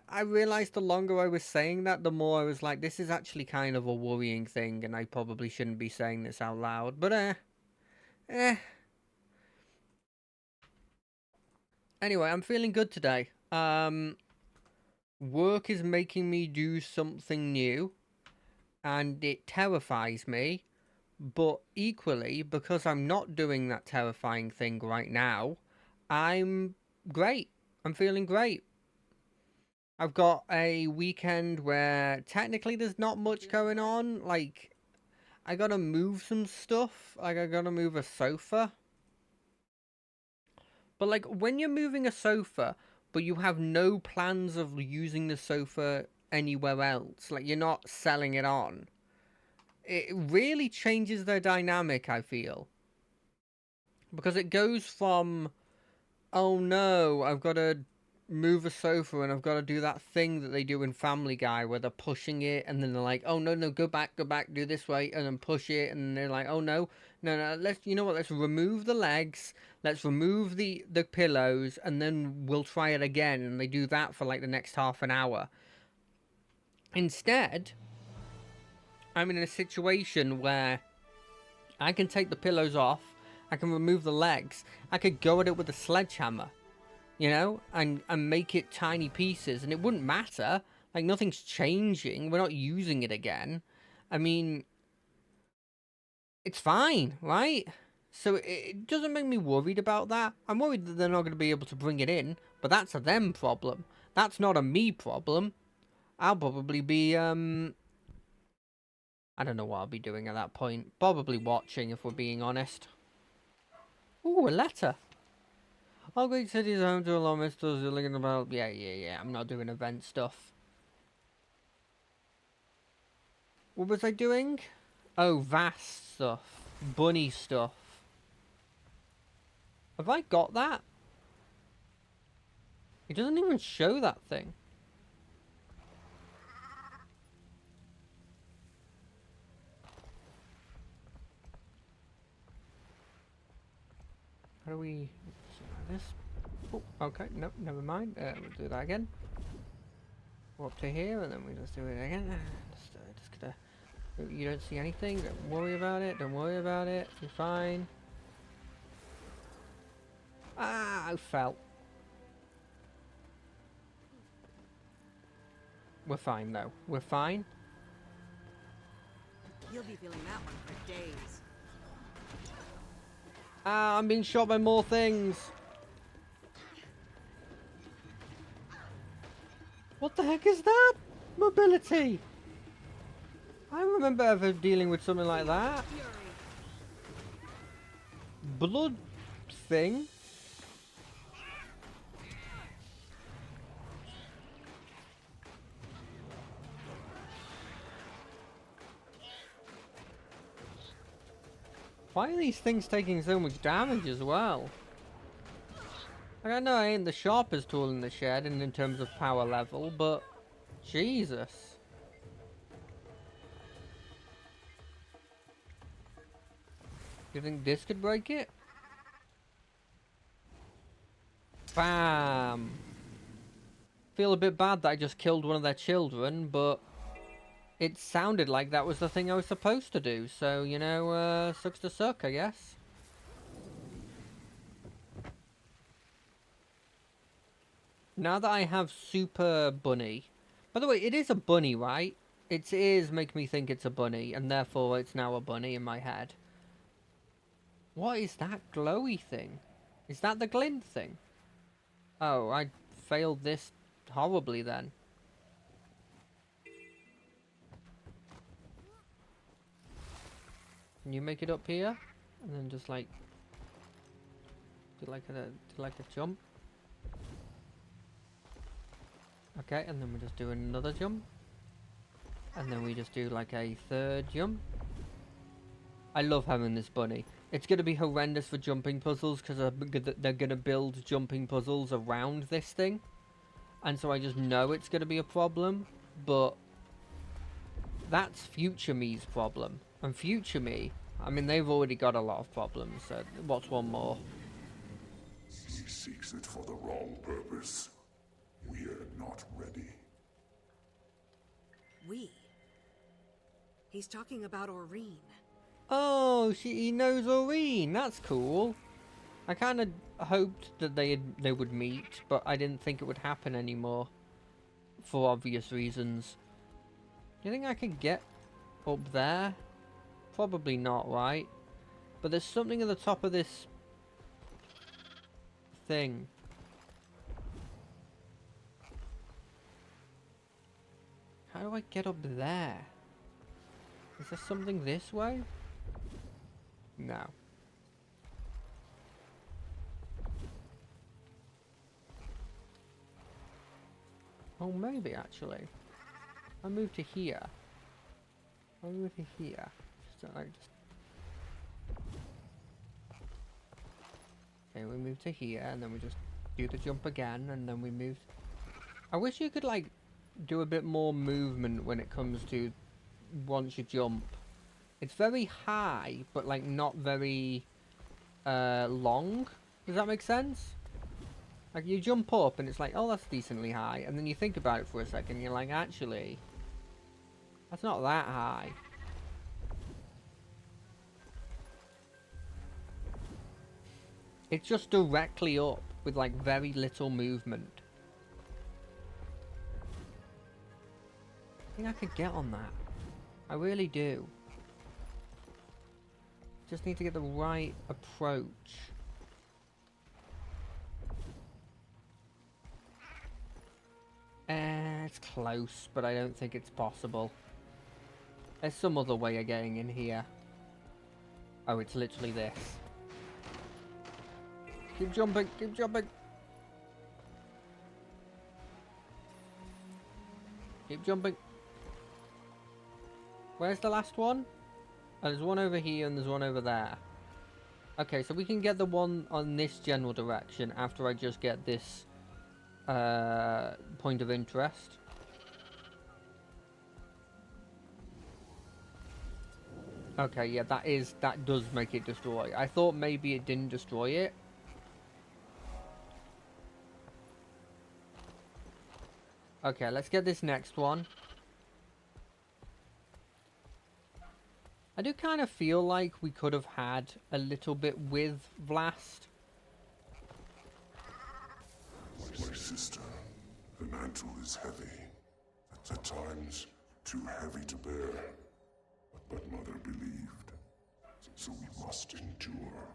I realized the longer I was saying that, the more I was like, this is actually kind of a worrying thing, and I probably shouldn't be saying this out loud. But eh. Anyway, I'm feeling good today. Work is making me do something new, and it terrifies me. But equally, because I'm not doing that terrifying thing right now, I'm great. I'm feeling great. I've got a weekend where technically there's not much going on. Like, I gotta move some stuff. Like, I gotta move a sofa. But, like, when you're moving a sofa, but you have no plans of using the sofa anywhere else, like, you're not selling it on, it really changes the dynamic, I feel. Because it goes from, oh no, I've got to move a sofa and I've got to do that thing that they do in Family Guy where they're pushing it and then they're like, oh no, no, go back, do this way, and then push it, and they're like, oh no, no, no, you know what, let's remove the legs, let's remove the pillows, and then we'll try it again, and they do that for like the next half an hour. Instead, I'm in a situation where I can take the pillows off, I can remove the legs, I could go at it with a sledgehammer, you know, and make it tiny pieces, and it wouldn't matter. Like, nothing's changing. We're not using it again. I mean, it's fine, right? So it doesn't make me worried about that. I'm worried that they're not going to be able to bring it in, but that's a them problem. That's not a me problem. I'll probably be, I don't know what I'll be doing at that point. Probably watching, if we're being honest. Ooh, a letter. I'll go to his home to allow Mr. Zilligan about... Yeah. I'm not doing event stuff. What was I doing? Oh, vast stuff. Bunny stuff. Have I got that? It doesn't even show that thing. How do we... This? Oh, okay. Nope, never mind. We'll do that again. Go up to here, and then we just do it again. Just gonna... You don't see anything? Don't worry about it. Don't worry about it. You're fine. Ah, I fell. We're fine, though. We're fine. You'll be feeling that one for days. Ah, I'm being shot by more things. What the heck is that? Mobility. I remember ever dealing with something like that. Blood thing. Why are these things taking so much damage as well? Like, I know I ain't the sharpest tool in the shed in terms of power level, but Jesus. You think this could break it? Bam! Feel a bit bad that I just killed one of their children, but it sounded like that was the thing I was supposed to do, so, you know, sucks to suck, I guess. Now that I have Super Bunny... By the way, it is a bunny, right? Its ears make me think it's a bunny, and therefore it's now a bunny in my head. What is that glowy thing? Is that the glint thing? Oh, I failed this horribly then. Can you make it up here? And then just like... do like a jump? Okay, and then we just do another jump. And then we just do like a third jump. I love having this bunny. It's going to be horrendous for jumping puzzles because they're going to build jumping puzzles around this thing. And so I just know it's going to be a problem. But that's future me's problem. And future me, I mean, they've already got a lot of problems. So what's one more? He seeks it for the wrong purpose. We are not not ready. We? He's talking about Aurene. Oh, he knows Aurene. That's cool. I kind of hoped that they would meet, but I didn't think it would happen anymore, for obvious reasons. Do you think I could get up there? Probably not, right? But there's something at the top of this thing. How do I get up there? Is there something this way? No. Oh, maybe actually. I move to here. I move to here. Okay, we move to here, and then we just do the jump again, and then we move. I wish you could like do a bit more movement when it comes to once you jump. It's very high, but like not very long. Does that make sense? Like you jump up and it's like, oh, that's decently high, and then you think about it for a second, and you're like, actually, that's not that high. It's just directly up with like very little movement. I think I could get on that. I really do. Just need to get the right approach. It's close, but I don't think it's possible. There's some other way of getting in here. Oh, it's literally this. Keep jumping, keep jumping. Keep jumping. Where's the last one? Oh, there's one over here and there's one over there. Okay, so we can get the one on this general direction after I just get this point of interest. Okay, yeah, that does make it destroy. I thought maybe it didn't destroy it. Okay, let's get this next one. I do kind of feel like we could have had a little bit with Vlast. My sister, the mantle is heavy. At times, too heavy to bear. But Mother believed. So we must endure.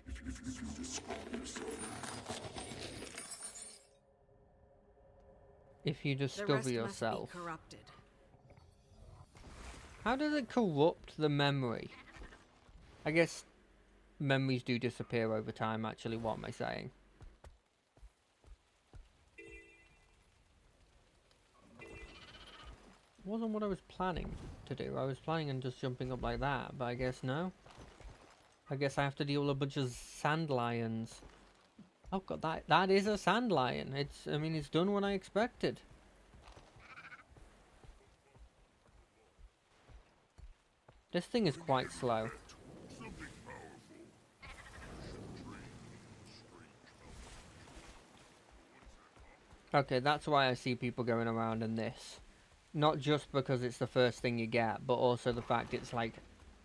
If you destroy yourself... If you discover yourself. Must be corrupted. How does it corrupt the memory? I guess memories do disappear over time, actually, what am I saying? Wasn't what I was planning to do. I was planning on just jumping up like that, but I guess no. I guess I have to deal with a bunch of sand lions. Oh god, that is a sand lion. I mean, it's done what I expected. This thing is quite slow. Okay, that's why I see people going around in this. Not just because it's the first thing you get, but also the fact it's like,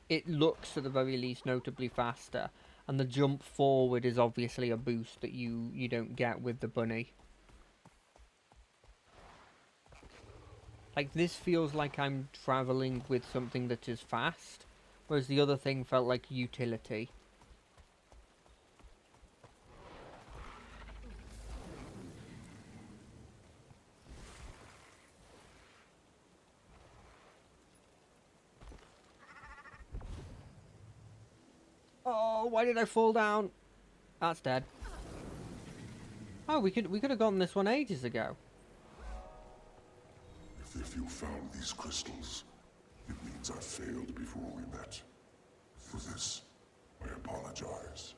it looks at the very least notably faster, and the jump forward is obviously a boost that you don't get with the bunny. Like, this feels like I'm traveling with something that is fast, whereas the other thing felt like utility. Oh, why did I fall down? That's dead. Oh, we could have gotten this one ages ago. If you found these crystals, it means I failed before we met. For this, I apologize.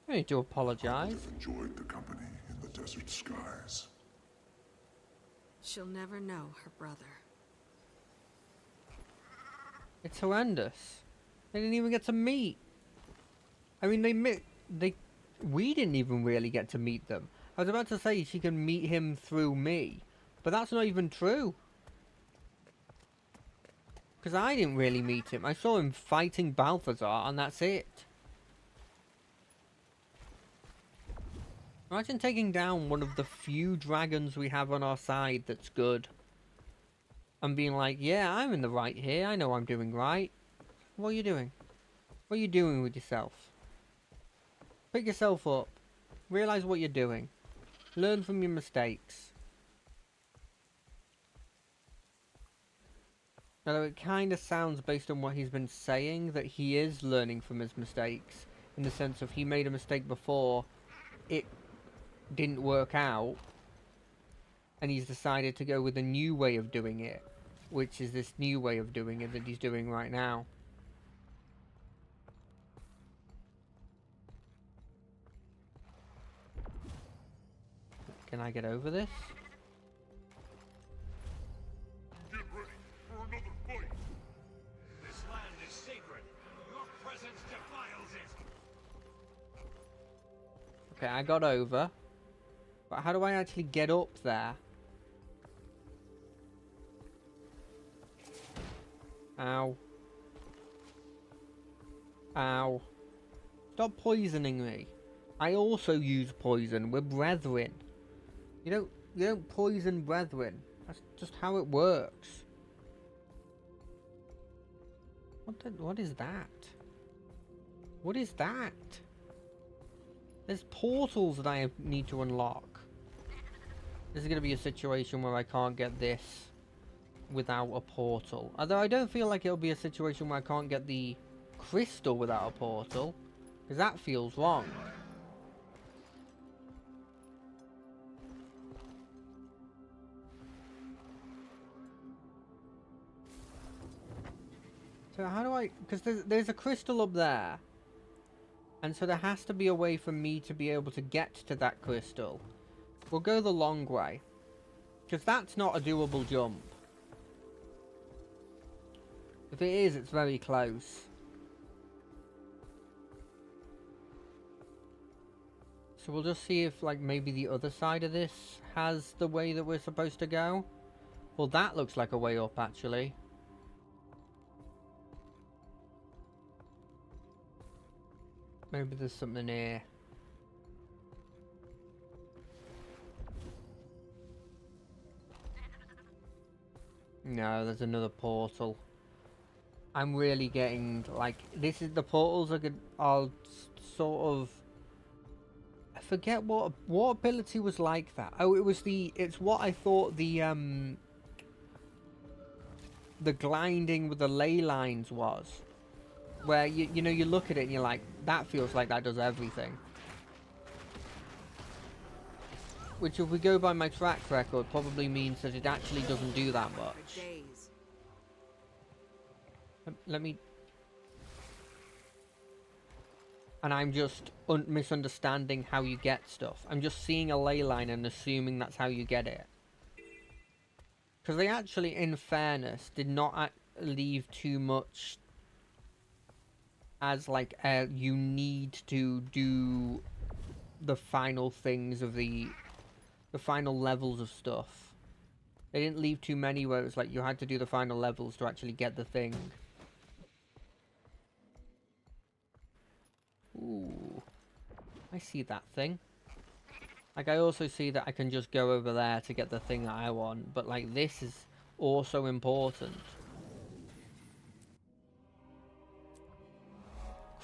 I need to I apologize. would have enjoyed the company in the desert skies. She'll never know her brother. It's horrendous. They didn't even get to meet. I mean, we didn't even really get to meet them. I was about to say she can meet him through me, but that's not even true. Because I didn't really meet him. I saw him fighting Balthazar, and that's it. Imagine taking down one of the few dragons we have on our side that's good. And being like, yeah, I'm in the right here. I know I'm doing right. What are you doing? What are you doing with yourself? Pick yourself up. Realise what you're doing. Learn from your mistakes. Although it kind of sounds, based on what he's been saying, that he is learning from his mistakes. In the sense of he made a mistake before, it didn't work out, and he's decided to go with a new way of doing it. Which is this new way of doing it that he's doing right now. Can I get over this? Get ready for another fight. This land is sacred. Your presence defiles it. Okay, I got over. But how do I actually get up there? Ow. Ow. Stop poisoning me. I also use poison. We're brethren. You don't poison brethren. That's just how it works. What is that? What is that? There's portals that I need to unlock. This is going to be a situation where I can't get this without a portal. Although I don't feel like it'll be a situation where I can't get the crystal without a portal. Because that feels wrong. So how do I... Because there's a crystal up there. And so there has to be a way for me to be able to get to that crystal. We'll go the long way. Because that's not a doable jump. If it is, it's very close. So we'll just see if, like, maybe the other side of this has the way that we're supposed to go. Well, that looks like a way up, actually. Maybe there's something here. No, there's another portal. I'm really getting, like, this is the portals are sort of... I forget what ability was like that. Oh, it's what I thought the gliding with the ley lines was. Where, you know, you look at it and you're like, that feels like that does everything. Which, if we go by my track record, probably means that it actually doesn't do that much. Let me... And I'm just misunderstanding how you get stuff. I'm just seeing a ley line and assuming that's how you get it. Because they actually, in fairness, did not leave too much as, like, you need to do the final things of the final levels of stuff. They didn't leave too many where it was like you had to do the final levels to actually get the thing. Ooh. I see that thing. Like, I also see that I can just go over there to get the thing that I want. But, like, this is also important.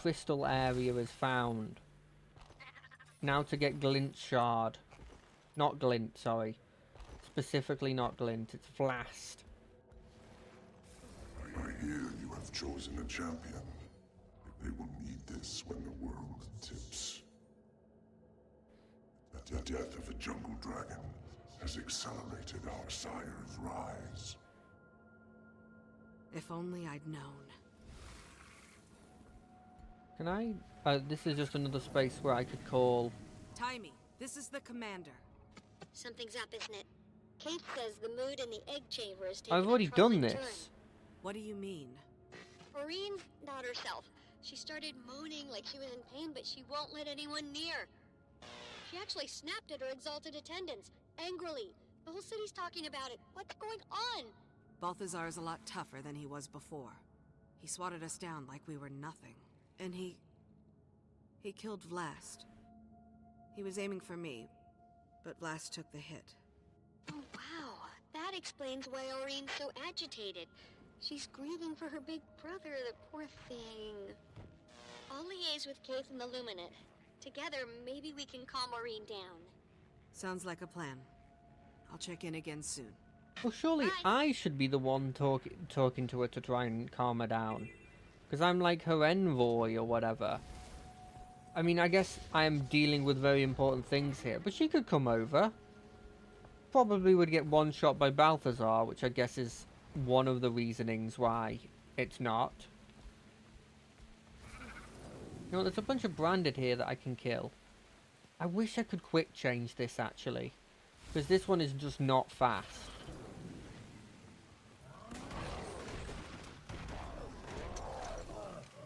Crystal area is found. Now to get Glint Shard. Not Glint, sorry. Specifically not Glint, it's Flast. I hear you have chosen a champion. They will need this when the world tips. The death of the jungle dragon has accelerated our sire's rise. If only I'd known. Can I... this is just another space where I could call... Timey, this is the commander. Something's up, isn't it? Kate says the mood in the egg chamber is taking I've already a done troubling this. turn. What do you mean? Maureen, not herself. She started moaning like she was in pain, but she won't let anyone near. She actually snapped at her exalted attendants, angrily. The whole city's talking about it. What's going on? Balthazar is a lot tougher than he was before. He swatted us down like we were nothing. And he killed Vlast. He was aiming for me, but Vlast took the hit. Oh, wow. That explains why Aurine's so agitated. She's grieving for her big brother, the poor thing. I'll liaise with Keith and the Luminate. Together, maybe we can calm Aurine down. Sounds like a plan. I'll check in again soon. Well, surely Bye. I should be the one talking to her to try and calm her down. Because I'm like her envoy or whatever. I mean, I guess I am dealing with very important things here. But she could come over. Probably would get one shot by Balthazar, which I guess is one of the reasonings why it's not. You know, there's a bunch of branded here that I can kill. I wish I could quick change this, actually. Because this one is just not fast.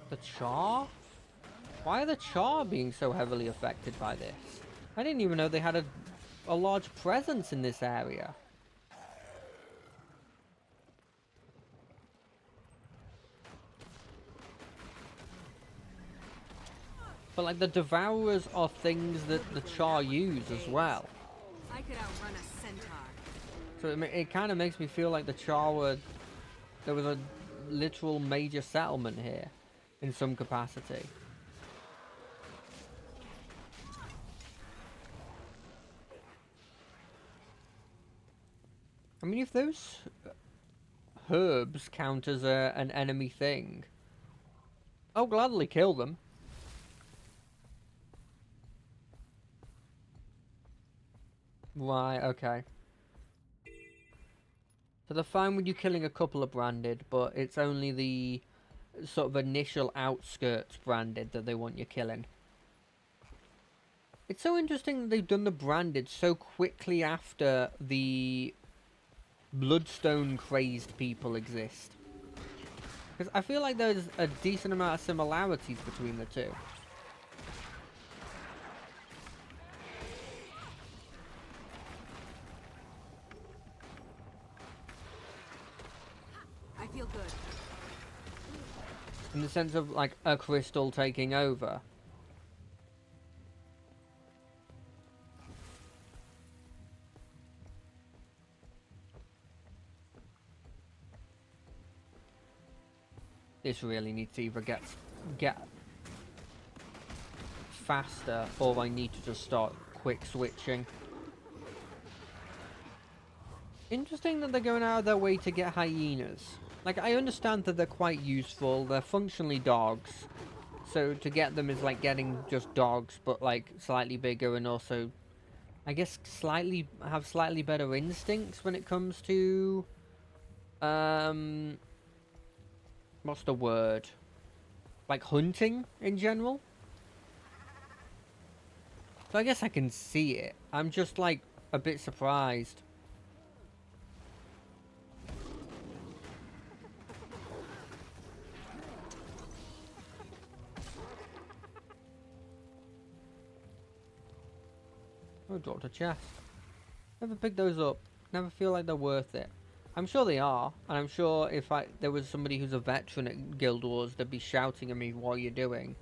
The Char? Why are the Char being so heavily affected by this? I didn't even know they had a large presence in this area. But like the Devourers are things that the Char use as well. I could outrun a centaur. So it kind of makes me feel like the Char were... There was a literal major settlement here. In some capacity. I mean, if those herbs count as an enemy thing, I'll gladly kill them. Right, okay. So they're fine with you killing a couple of branded, but it's only the sort of initial outskirts branded that they want you killing. It's so interesting that they've done the branded so quickly after the Bloodstone crazed people exist. Because I feel like there's a decent amount of similarities between the two. I feel good. In the sense of like a crystal taking over. This really needs to either get faster, or I need to just start quick switching. Interesting that they're going out of their way to get hyenas. Like, I understand that they're quite useful, they're functionally dogs. So to get them is like getting just dogs, but like slightly bigger, and also, I guess, have slightly better instincts when it comes to, what's the word? Like hunting in general? So I guess I can see it. I'm just like a bit surprised. Oh, dropped a chest. Never pick those up. Never feel like they're worth it. I'm sure they are, and I'm sure if there was somebody who's a veteran at Guild Wars, they'd be shouting at me, what are you doing?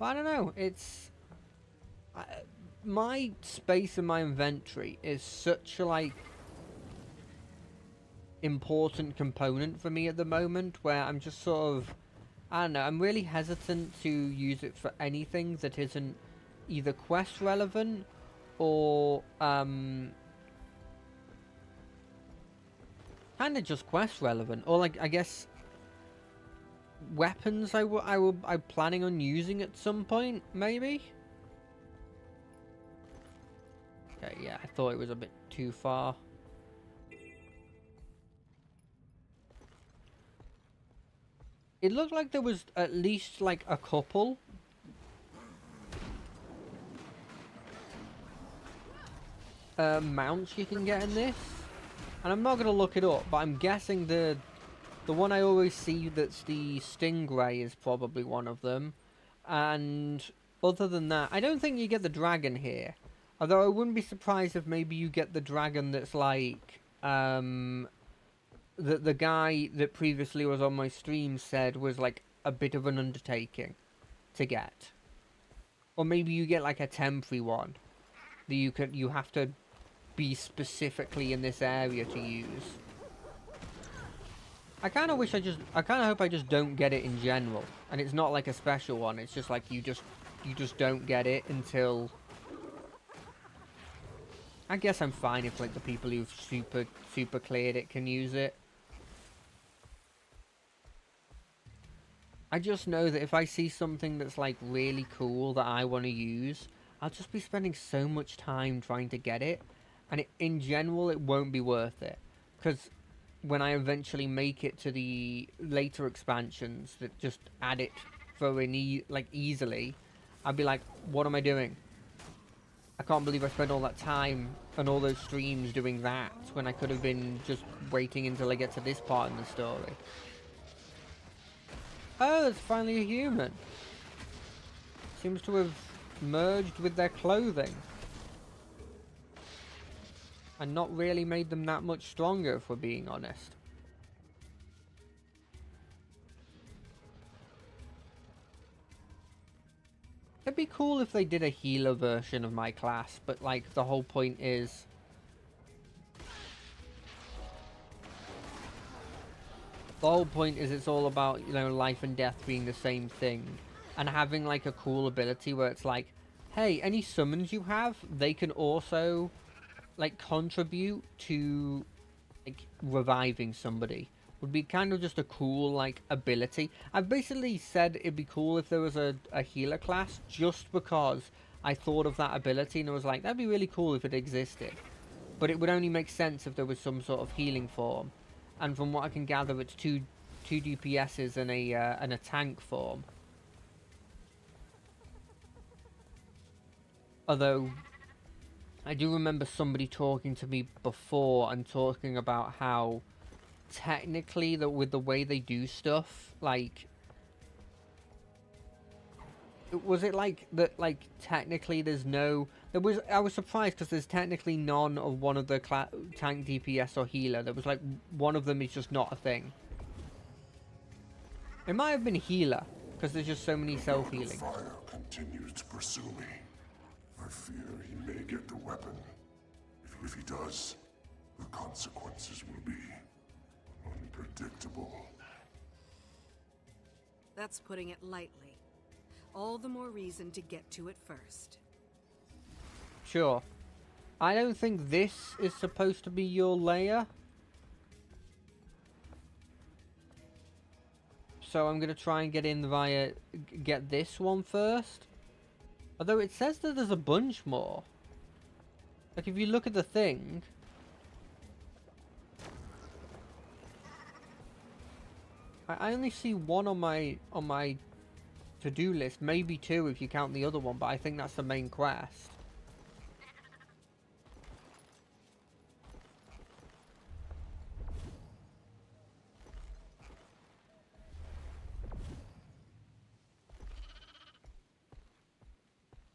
But I don't know, it's... my space in my inventory is such a, like, important component for me at the moment, where I'm just sort of... I don't know, I'm really hesitant to use it for anything that isn't either quest relevant, or, kind of just quest relevant, or like, I guess, weapons I'm planning on using at some point, maybe? Okay, yeah, I thought it was a bit too far. It looked like there was at least, like, a couple. Mounts you can get in this. And I'm not going to look it up, but I'm guessing the one I always see that's the Stingray is probably one of them. And other than that, I don't think you get the dragon here. Although I wouldn't be surprised if maybe you get the dragon that's like, the guy that previously was on my stream said was like a bit of an undertaking to get. Or maybe you get like a temporary one that you have to be specifically in this area to use. I kind of hope I just don't get it in general, and it's not like a special one. It's just like you just don't get it until. I guess I'm fine if like the people who've super cleared it can use it. I just know that if I see something that's like really cool that I want to use, I'll just be spending so much time trying to get it, and in general it won't be worth it, because when I eventually make it to the later expansions that just add it for easily, I'll be like, what am I doing? I can't believe I spent all that time and all those streams doing that when I could have been just waiting until I get to this part in the story. Oh, it's finally a human. Seems to have merged with their clothing. And not really made them that much stronger, if we're being honest. It'd be cool if they did a healer version of my class, but like the whole point is it's all about, you know, life and death being the same thing, and having like a cool ability where it's like, hey, any summons you have, they can also like contribute to like reviving somebody. Would be kind of just a cool like ability. I've basically said it'd be cool if there was a healer class, just because I thought of that ability and I was like, that'd be really cool if it existed. But it would only make sense if there was some sort of healing form. And from what I can gather, it's two DPSs and a tank form. Although I do remember somebody talking to me before and talking about how technically that with the way they do stuff, like, was it like that, like technically there's no, I was surprised because there's technically none of one of the tank, DPS or healer. There was like one of them is just not a thing. It might have been healer because there's just so many self-healing. The fire continues to pursue me. I fear he may get the weapon. If he does, the consequences will be unpredictable. That's putting it lightly. All the more reason to get to it first. Sure. I don't think this is supposed to be your layer. So I'm going to try and get in via... get this one first. Although it says that there's a bunch more. Like, if you look at the thing... I only see one on my to-do list. Maybe two if you count the other one, but I think that's the main quest.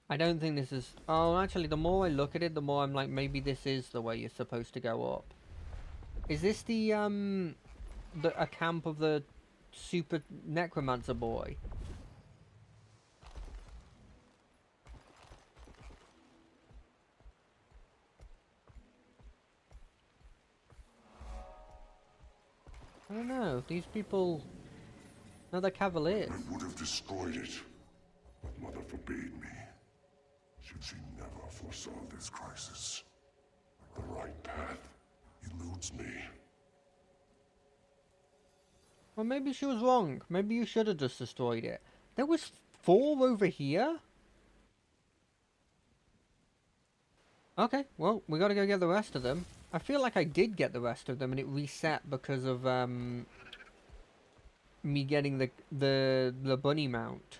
I don't think this is... Oh, actually, the more I look at it, the more I'm like, maybe this is the way you're supposed to go up. Is this a camp of the super necromancer boy? I don't know. These people... No, they're cavaliers. I would have destroyed it, but Mother forbade me. She never foresaw this crisis. The right path eludes me. Well, maybe she was wrong. Maybe you should have just destroyed it. There was 4 over here? Okay, well, we gotta go get the rest of them. I feel like I did get the rest of them and it reset because of, me getting the bunny mount.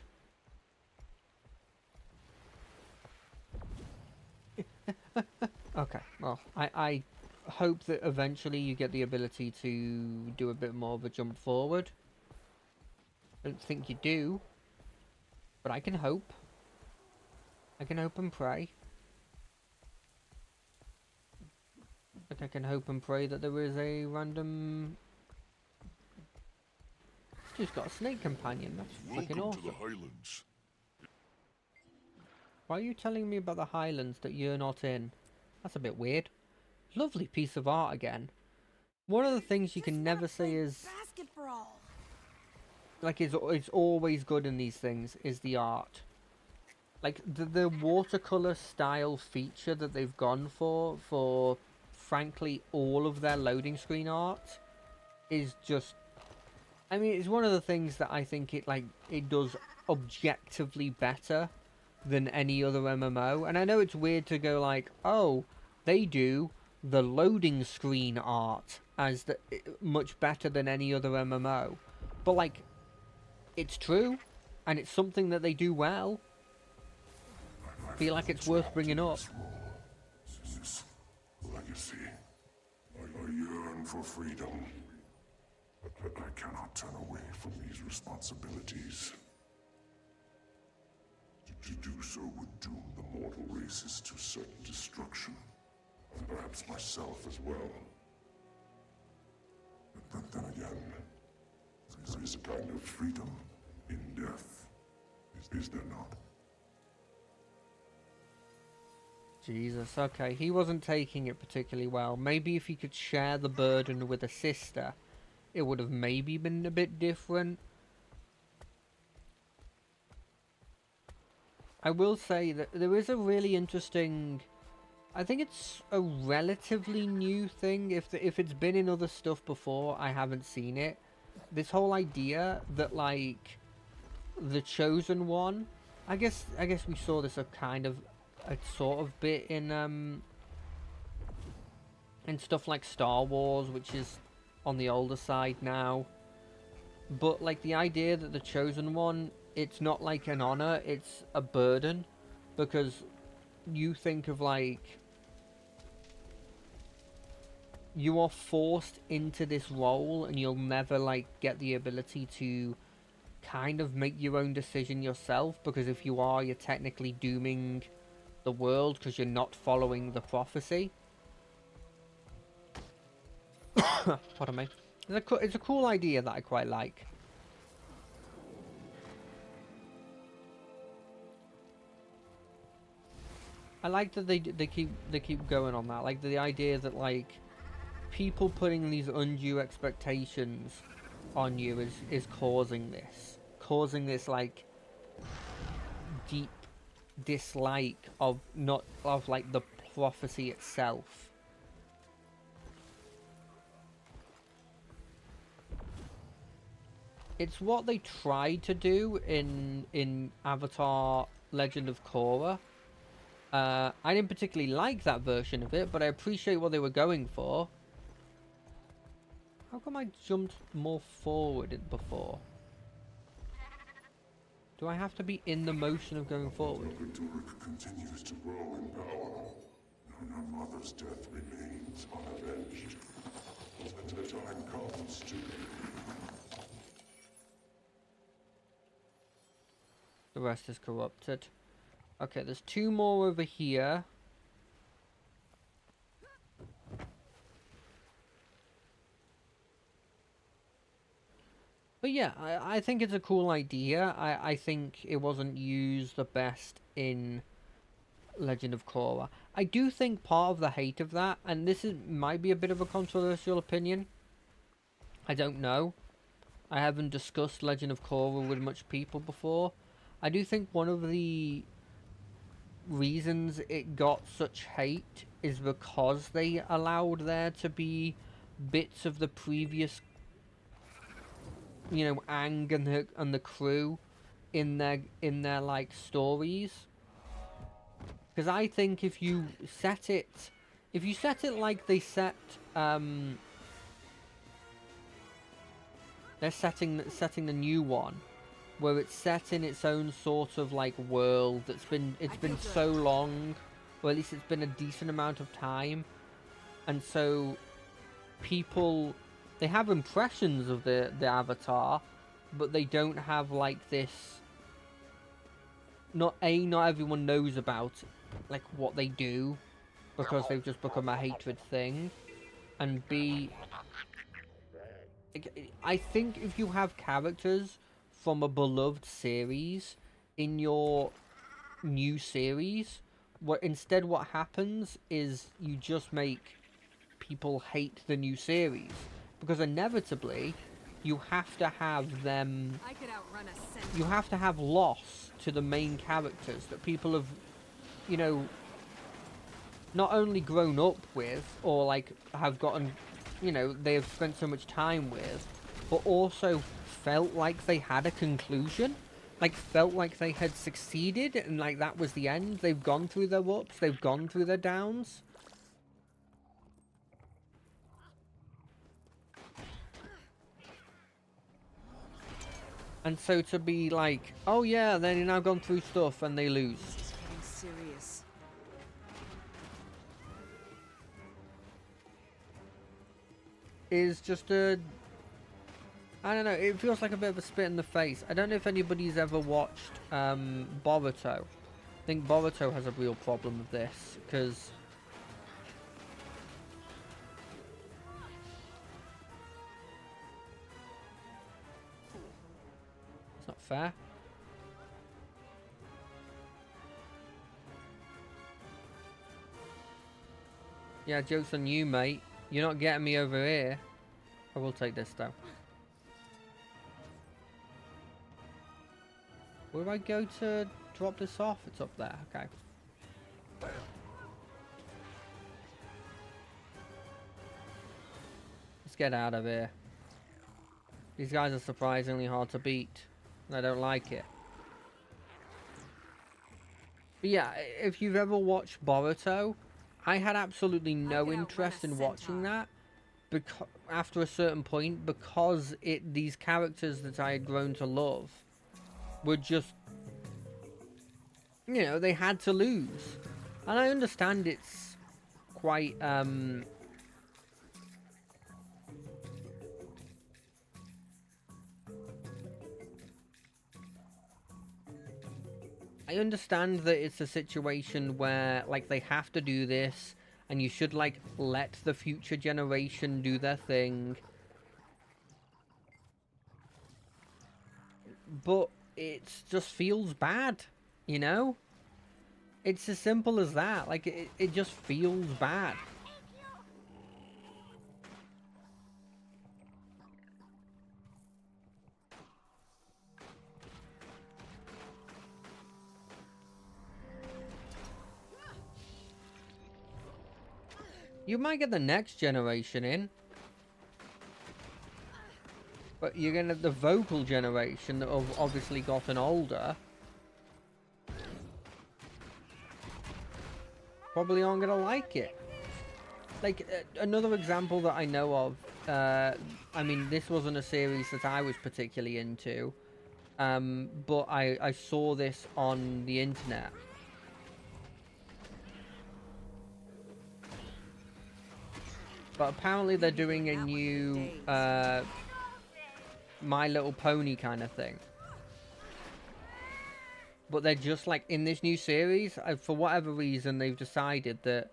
Okay, well, I hope that eventually you get the ability to do a bit more of a jump forward. I don't think you do, but I can hope. I can hope and pray. Like I can hope and pray that there is a random... She's got a snake companion. That's freaking Welcome to awesome. the Highlands. Why are you telling me about the Highlands that you're not in? That's a bit weird. Lovely piece of art again. One of the things you can never say is... Basket brawl. Like, it's always good in these things, is the art. Like, the watercolour style feature that they've gone for, frankly, all of their loading screen art is just... I mean, it's one of the things that I think it does objectively better than any other MMO. And I know it's weird to go like, oh, they do the loading screen art as much better than any other MMO. But, like, it's true, and it's something that they do well. I feel like it's worth bringing up. This legacy. I yearn for freedom. But I cannot turn away from these responsibilities. To do so would doom the mortal races to certain destruction. And perhaps myself as well. But then again, there is a kind of freedom in death. Is there not? Jesus, okay, he wasn't taking it particularly well. Maybe if he could share the burden with a sister, it would have maybe been a bit different. I will say that there is a really interesting... I think it's a relatively new thing. If it's been in other stuff before, I haven't seen it. This whole idea that, like, the Chosen One... I guess we saw this a sort of bit in stuff like Star Wars, which is on the older side now. But, like, the idea that the Chosen One, it's not like an honor, it's a burden. Because you think of, like... You are forced into this role and you'll never, like, get the ability to kind of make your own decision yourself. Because if you are, you're technically dooming the world because you're not following the prophecy. Pardon me. It's a cool idea that I quite like. I like that they keep going on that. Like the idea that like people putting these undue expectations on you is causing this like deep dislike of like the prophecy itself. It's what they tried to do in Avatar Legend of Korra. I didn't particularly like that version of it, but I appreciate what they were going for. How come I jumped more forward before? Do I have to be in the motion of going forward? Turk continues to grow in power. Her mother's death remains unavenged. The time comes to... The rest is corrupted. Okay, there's two more over here. But yeah, I think it's a cool idea. I think it wasn't used the best in Legend of Korra. I do think part of the hate of that, and this might be a bit of a controversial opinion. I don't know. I haven't discussed Legend of Korra with much people before. I do think one of the reasons it got such hate is because they allowed there to be bits of the previous, you know, Aang and the crew in their like stories. Because I think if you set it like they set they're setting the new one, where it's set in its own sort of like world it's been so long, or at least it's been a decent amount of time, and so people, they have impressions of the Avatar, but they don't have like this, not everyone knows about like what they do, because they've just become a hatred thing. and B, I think if you have characters from a beloved series in your new series, what happens is you just make people hate the new series, because inevitably you have to have them, I could outrun a centaur. you have to have loss to the main characters that people have, you know, not only grown up with, or like have gotten, you know, they have spent so much time with, but also felt like they had a conclusion, like felt like they had succeeded and like that was the end. They've gone through their ups, they've gone through their downs. And so to be like, oh yeah, then you've now gone through stuff and they lose. This is getting serious. Is just a, I don't know, it feels like a bit of a spit in the face. I don't know if anybody's ever watched Boruto. I think Boruto has a real problem with this, because it's not fair. Yeah, joke's on you, mate. You're not getting me over here. I will take this, though. Where do I go to drop this off? It's up there. Okay. Let's get out of here. These guys are surprisingly hard to beat, and I don't like it. But yeah, if you've ever watched Boruto, I had absolutely no interest in watching that because after a certain point, because these characters that I had grown to love were just, you know, they had to lose. And I understand it's quite I understand that it's a situation where, like, they have to do this, and you should, like, let the future generation do their thing. But it just feels bad, you know? It's as simple as that. Like, it just feels bad. You might get the next generation in. But you're gonna the vocal generation that have obviously gotten older. Probably aren't gonna like it. Like, another example that I know of, I mean, this wasn't a series that I was particularly into, but I saw this on the internet. But apparently they're doing a new My Little Pony kind of thing. But they're just like, in this new series, for whatever reason, they've decided that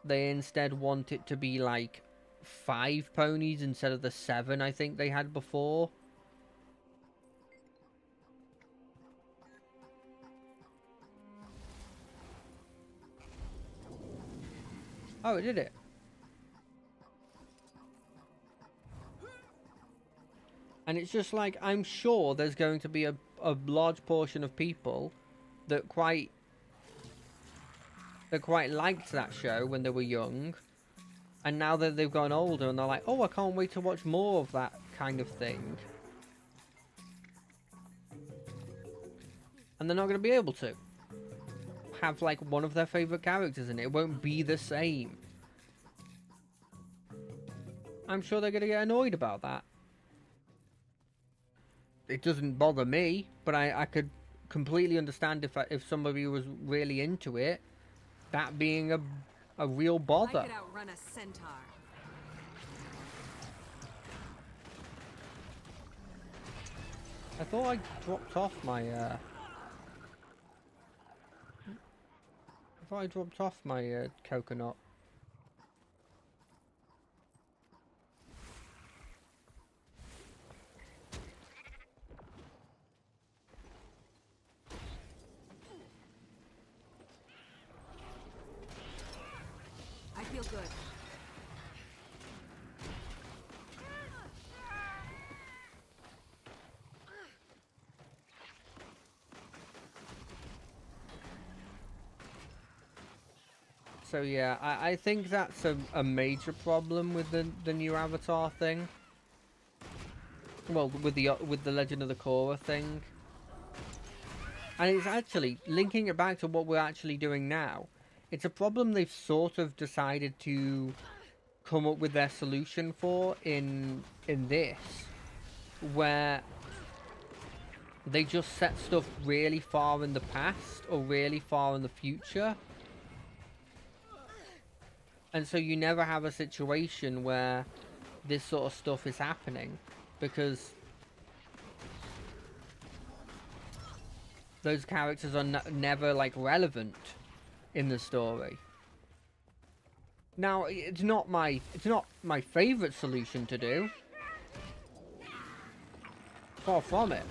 they instead want it to be like 5 ponies instead of the 7 I think they had before. Oh, it did it. And it's just like, I'm sure there's going to be a large portion of people that quite liked that show when they were young, and now that they've gotten older and they're like, oh, I can't wait to watch more of that kind of thing. And they're not going to be able to have like one of their favourite characters in it. It won't be the same. I'm sure they're going to get annoyed about that. It doesn't bother me, but I could completely understand if somebody was really into it, that being a real bother. I could outrun a centaur. I thought I dropped off my coconut. good. So yeah, I think that's a major problem with the new Avatar thing. Well, with the Legend of the Korra thing. And it's actually, linking it back to what we're actually doing now, it's a problem they've sort of decided to come up with their solution for in this, where they just set stuff really far in the past or really far in the future. And so you never have a situation where this sort of stuff is happening, because those characters are never, like, relevant in the story. Now, it's not my favorite solution to do. Far from it.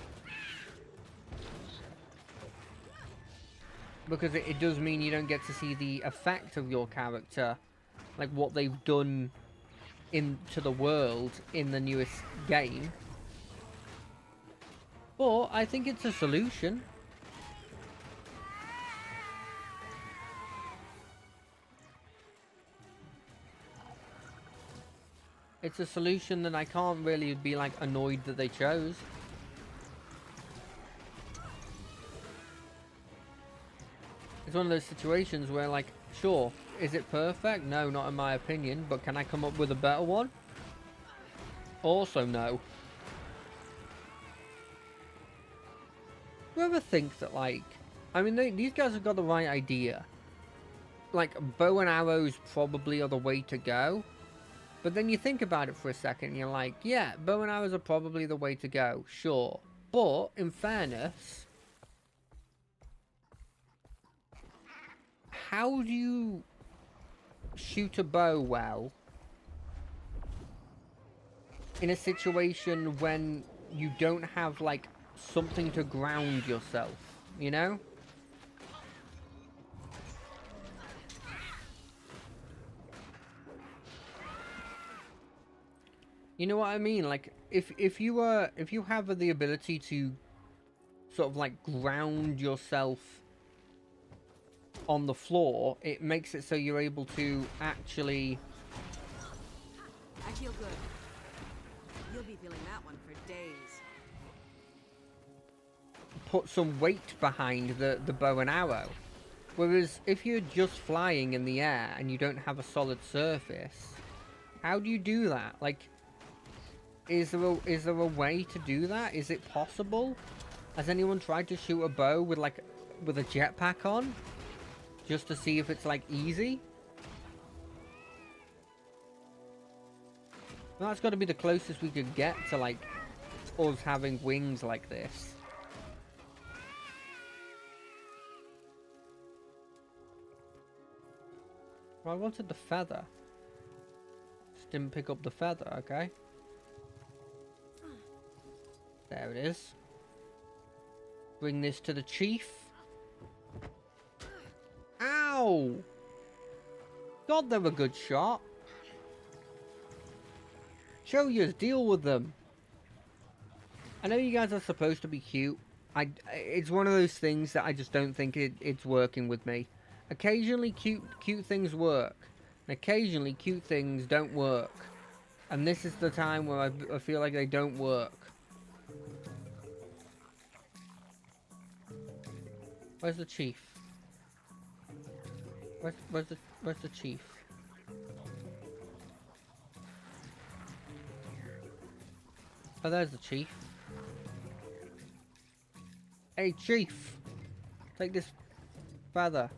Because it does mean you don't get to see the effect of your character, like what they've done into the world in the newest game. But I think it's a solution. It's a solution that I can't really be, like, annoyed that they chose. It's one of those situations where, like, sure, is it perfect? No, not in my opinion, but can I come up with a better one? Also no. Do you ever think that, like, I mean, these guys have got the right idea. Like, bow and arrows probably are the way to go. But then you think about it for a second and you're like, yeah, bow and arrows are probably the way to go, sure. But, in fairness, how do you shoot a bow well in a situation when you don't have, like, something to ground yourself, you know? You know what I mean? Like, if you have the ability to sort of, like, ground yourself on the floor, it makes it so you're able to actually... I feel good. You'll be feeling that one for days. put some weight behind the bow and arrow. Whereas if you're just flying in the air and you don't have a solid surface, how do you do that? Like, is there a way to do that? Is it possible? Has anyone tried to shoot a bow with a jetpack on? Just to see if it's, like, easy? Well, that's got to be the closest we could get to, like, us having wings like this. Well, I wanted the feather. Just didn't pick up the feather, okay? There it is. Bring this to the chief. Ow! God, they're a good shot. Show yous, deal with them. I know you guys are supposed to be cute. It's one of those things that I just don't think it's working with me. Occasionally cute things work. And occasionally cute things don't work. And this is the time where I feel like they don't work. Where's the chief? Where's the chief? Oh, there's the chief. Hey, chief! Take this feather.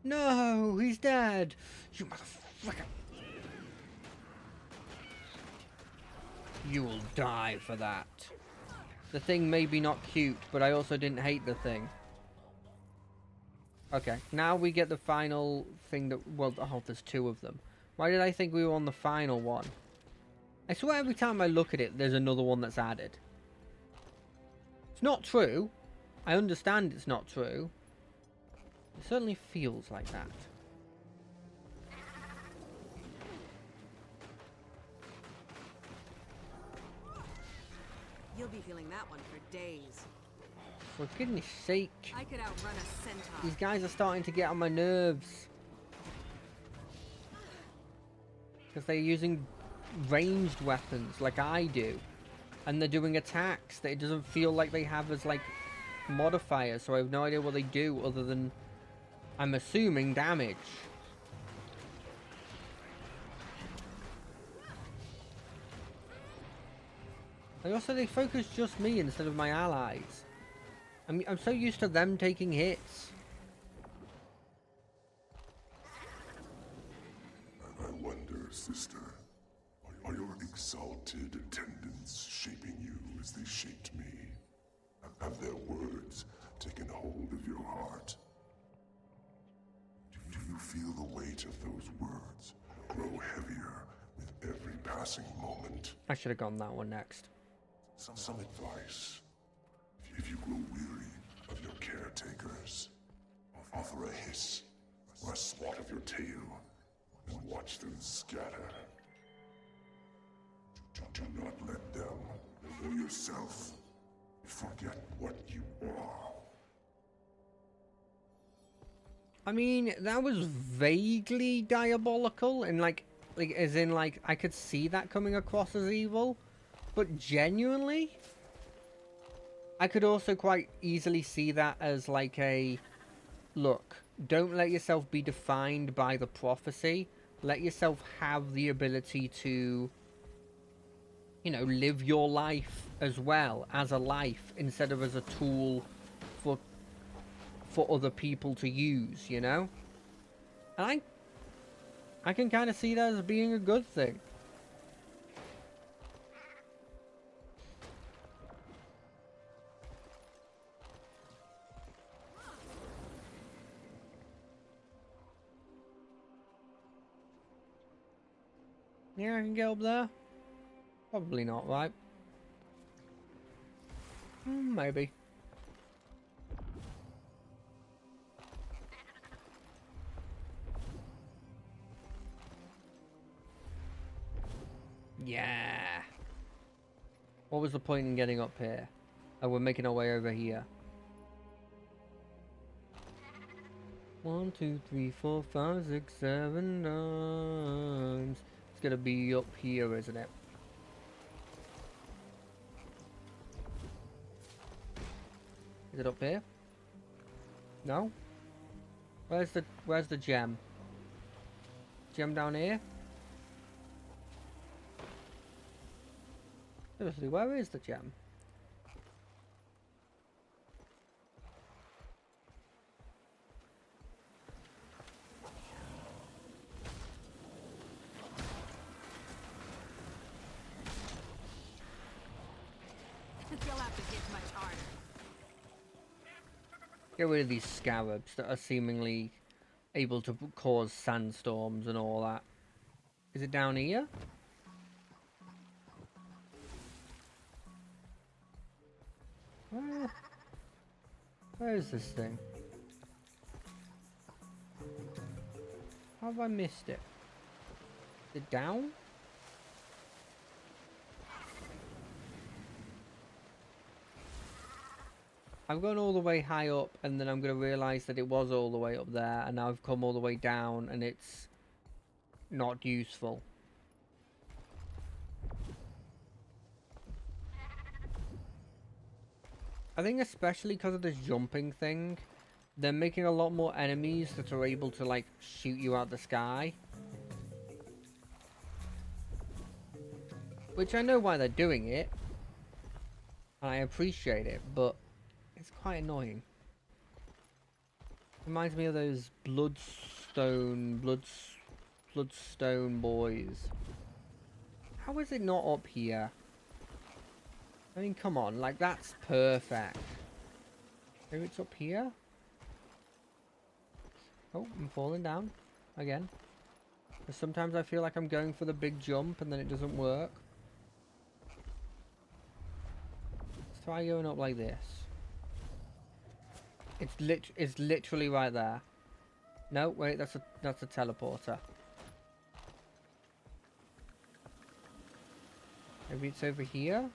No, he's dead! You motherfucker! You will die for that. The thing may be not cute, but I also didn't hate the thing. Okay, now we get the final thing that... Well, oh, there's two of them. Why did I think we were on the final one? I swear every time I look at it, there's another one that's added. It's not true. I understand it's not true. It certainly feels like that. You'll be feeling that one for days. For goodness sake. I could outrun a centaur. These guys are starting to get on my nerves. Because they're using ranged weapons like I do. And they're doing attacks that it doesn't feel like they have as like modifiers. So I have no idea what they do other than, I'm assuming, damage. And also they focus just me instead of my allies. I'm so used to them taking hits. I wonder, sister, are your exalted attendants shaping you as they shaped me? Have their words taken hold of your heart? Do you feel the weight of those words grow heavier with every passing moment? I should have gone that one next. Some advice. If you grow weary of your caretakers, offer a hiss or a swat of your tail and watch them scatter. Do not let them or yourself forget what you are. I mean, that was vaguely diabolical, and like as in like I could see that coming across as evil, but genuinely, I could also quite easily see that as like a, look, don't let yourself be defined by the prophecy. Let yourself have the ability to, you know, live your life as well as a life instead of as a tool for other people to use, you know? And I can kind of see that as being a good thing. Yeah, I can get up there. Probably not, right? Maybe. Yeah. What was the point in getting up here? Oh, we're making our way over here. 1, 2, 3, 4, 5, 6, 7 times. It's gonna be up here, isn't it? Is it up here? No? Where's the gem? Gem down here? Seriously, where is the gem? You'll have to hit much harder. Get rid of these scarabs that are seemingly able to cause sandstorms and all that. Is it down here? Where is this thing? How have I missed it? Is it down? I've gone all the way high up and then I'm going to realise that it was all the way up there and now I've come all the way down and it's not useful. I think especially because of this jumping thing, they're making a lot more enemies that are able to like shoot you out the sky. Which I know why they're doing it. And I appreciate it, but it's quite annoying. Reminds me of those Bloodstone boys. How is it not up here? I mean, come on, like that's perfect. Maybe it's up here? Oh, I'm falling down again. Because sometimes I feel like I'm going for the big jump and then it doesn't work. Try going up like this. It's literally right there. No, wait, that's a teleporter. Maybe it's over here?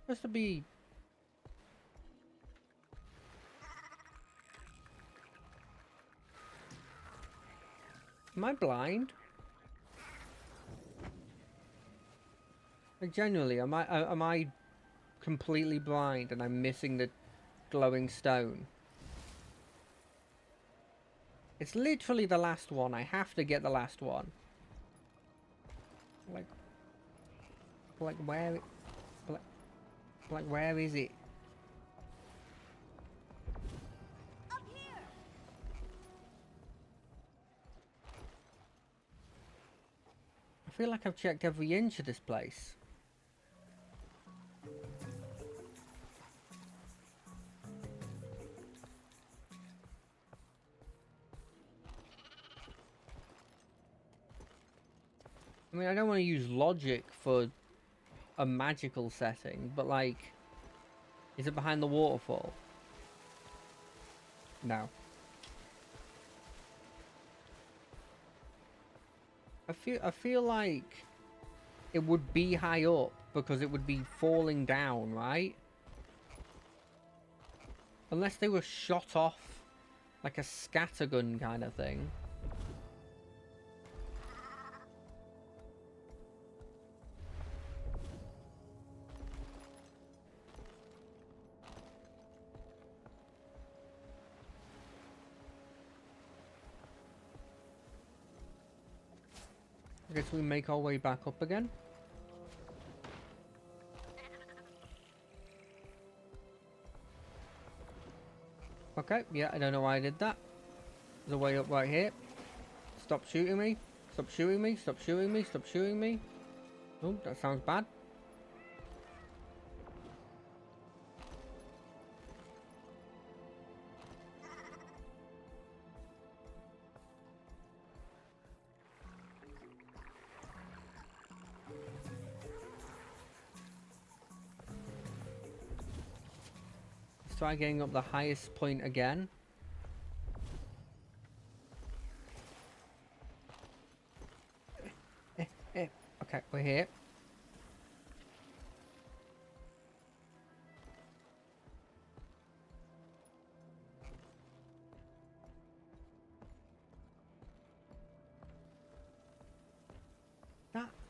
Supposed to be... Am I blind? Like, genuinely, am I completely blind and I'm missing the glowing stone? It's literally the last one. I have to get the last one. Like where? Like where is it? Up here. I feel like I've checked every inch of this place. I mean, I don't want to use logic for a magical setting, but like, is it behind the waterfall? No. I feel like it would be high up because it would be falling down, right? Unless they were shot off like a scattergun kind of thing. I guess we make our way back up again. Okay, yeah, I don't know why I did that. There's a way up right here. Stop shooting me. Stop shooting me. Stop shooting me. Stop shooting me. Oh, that sounds bad. Try getting up the highest point again. Okay, we're here.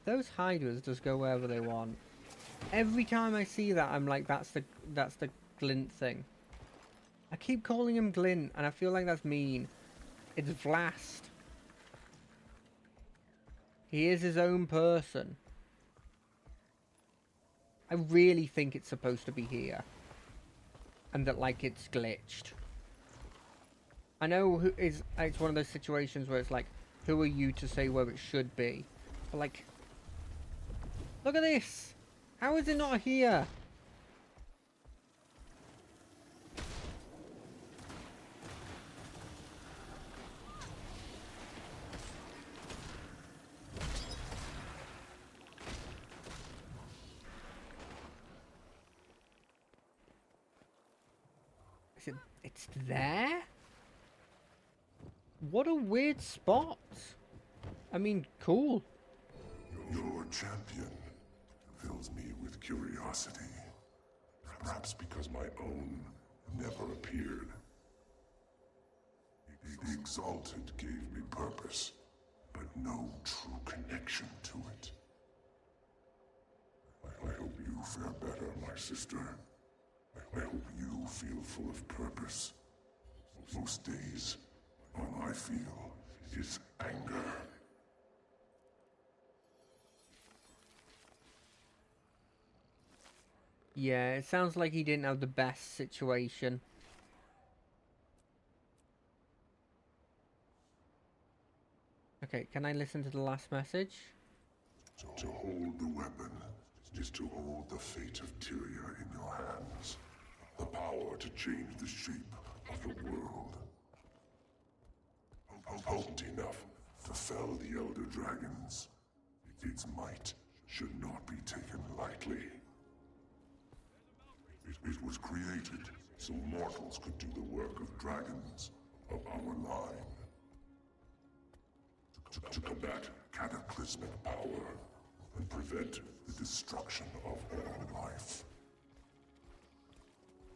Those hiders just go wherever they want. Every time I see that, I'm like, that's the Glint thing. I keep calling him Glint, and I feel like that's mean. It's Vlast. He is his own person. I really think it's supposed to be here. And that, like, it's glitched. I know it's one of those situations where it's like, who are you to say where it should be? But, like, look at this! How is it not here? It's there? What a weird spot. I mean, cool. Your champion fills me with curiosity. Perhaps because my own never appeared. The Exalted gave me purpose, but no true connection to it. I hope you fare better, my sister. I hope you feel full of purpose. Most days, all I feel is anger. Yeah, it sounds like he didn't have the best situation. Okay, can I listen to the last message? To hold the weapon is to hold the fate of Tyria in your hands. The power to change the shape of the world. Potent enough to fell the Elder Dragons. Its might should not be taken lightly. It was created so mortals could do the work of dragons of our line. To combat cataclysmic power and prevent the destruction of all life.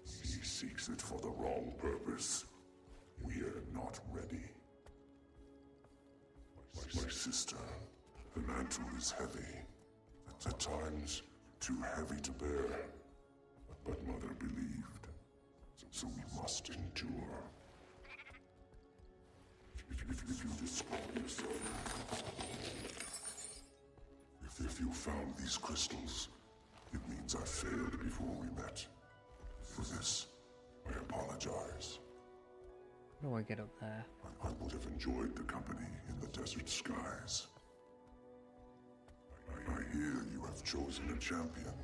He seeks it for the wrong purpose. We are not ready. My sister, the mantle is heavy. At times, too heavy to bear. But Mother believed. So we must endure. If you describe yourself... If you found these crystals, it means I failed before we met. For this, I apologize. How do I get up there? I would have enjoyed the company in the desert skies. I hear you have chosen a champion.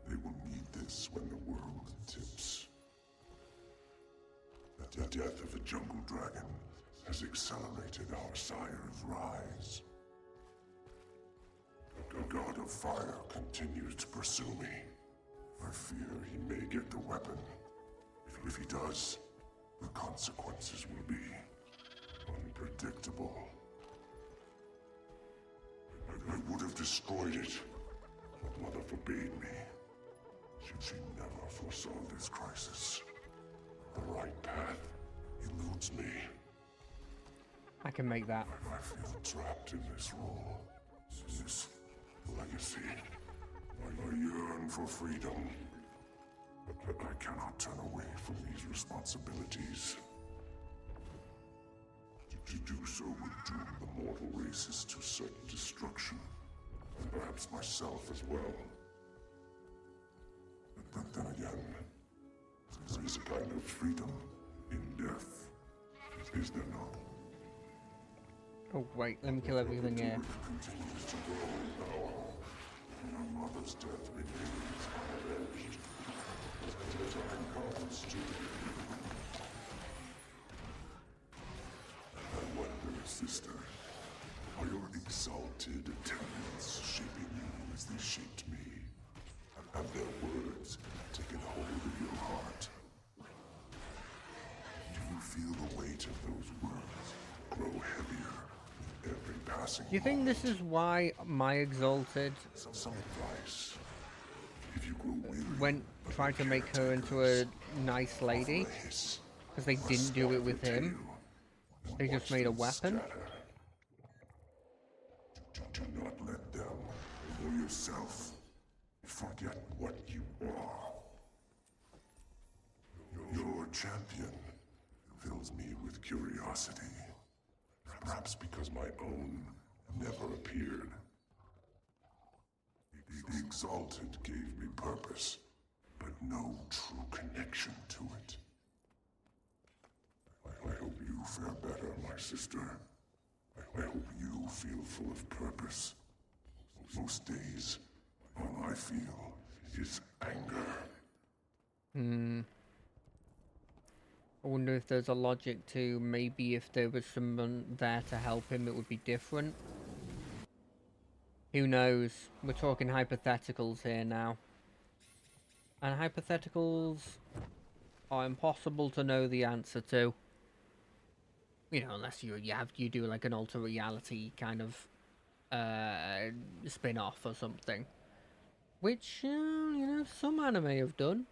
They will need this when the world tips. The death of the jungle dragon has accelerated our sire's rise. The god of fire continues to pursue me. I fear he may get the weapon. If he does, the consequences will be unpredictable. I would have destroyed it, but Mother forbade me. She never foresaw this crisis. The right path eludes me. I can make that. I feel trapped in this role. This legacy. I yearn for freedom. But I cannot turn away from these responsibilities. To do so would doom the mortal races to certain destruction. And perhaps myself as well. But then again, there is a kind of freedom in death. Is there not? Oh wait, let me kill everything here. Continues to grow now. My mother's death remains unavenged. The time comes to... I wonder, sister, are your exalted attendants shaping you as they shaped me? Have their words taken hold of your heart? Do you feel the weight of those words grow heavier with every passing Do you think this is why my exalted Some advice. If you grow weary, tried to make her into a nice lady? hiss, Because they didn't do it with him. They just made a weapon. Do not let them or yourself forget what you are. Your champion fills me with curiosity. Perhaps because my own never appeared. The Exalted gave me purpose, but no true connection to it. I hope you fare better, my sister. I hope you feel full of purpose. Most days, all I feel is anger. I wonder if there's a logic to maybe if there was someone there to help him, it would be different. Who knows? We're talking hypotheticals here now. And hypotheticals are impossible to know the answer to. You know, unless you do like an alter reality kind of spin-off or something. Which, you know, some anime have done.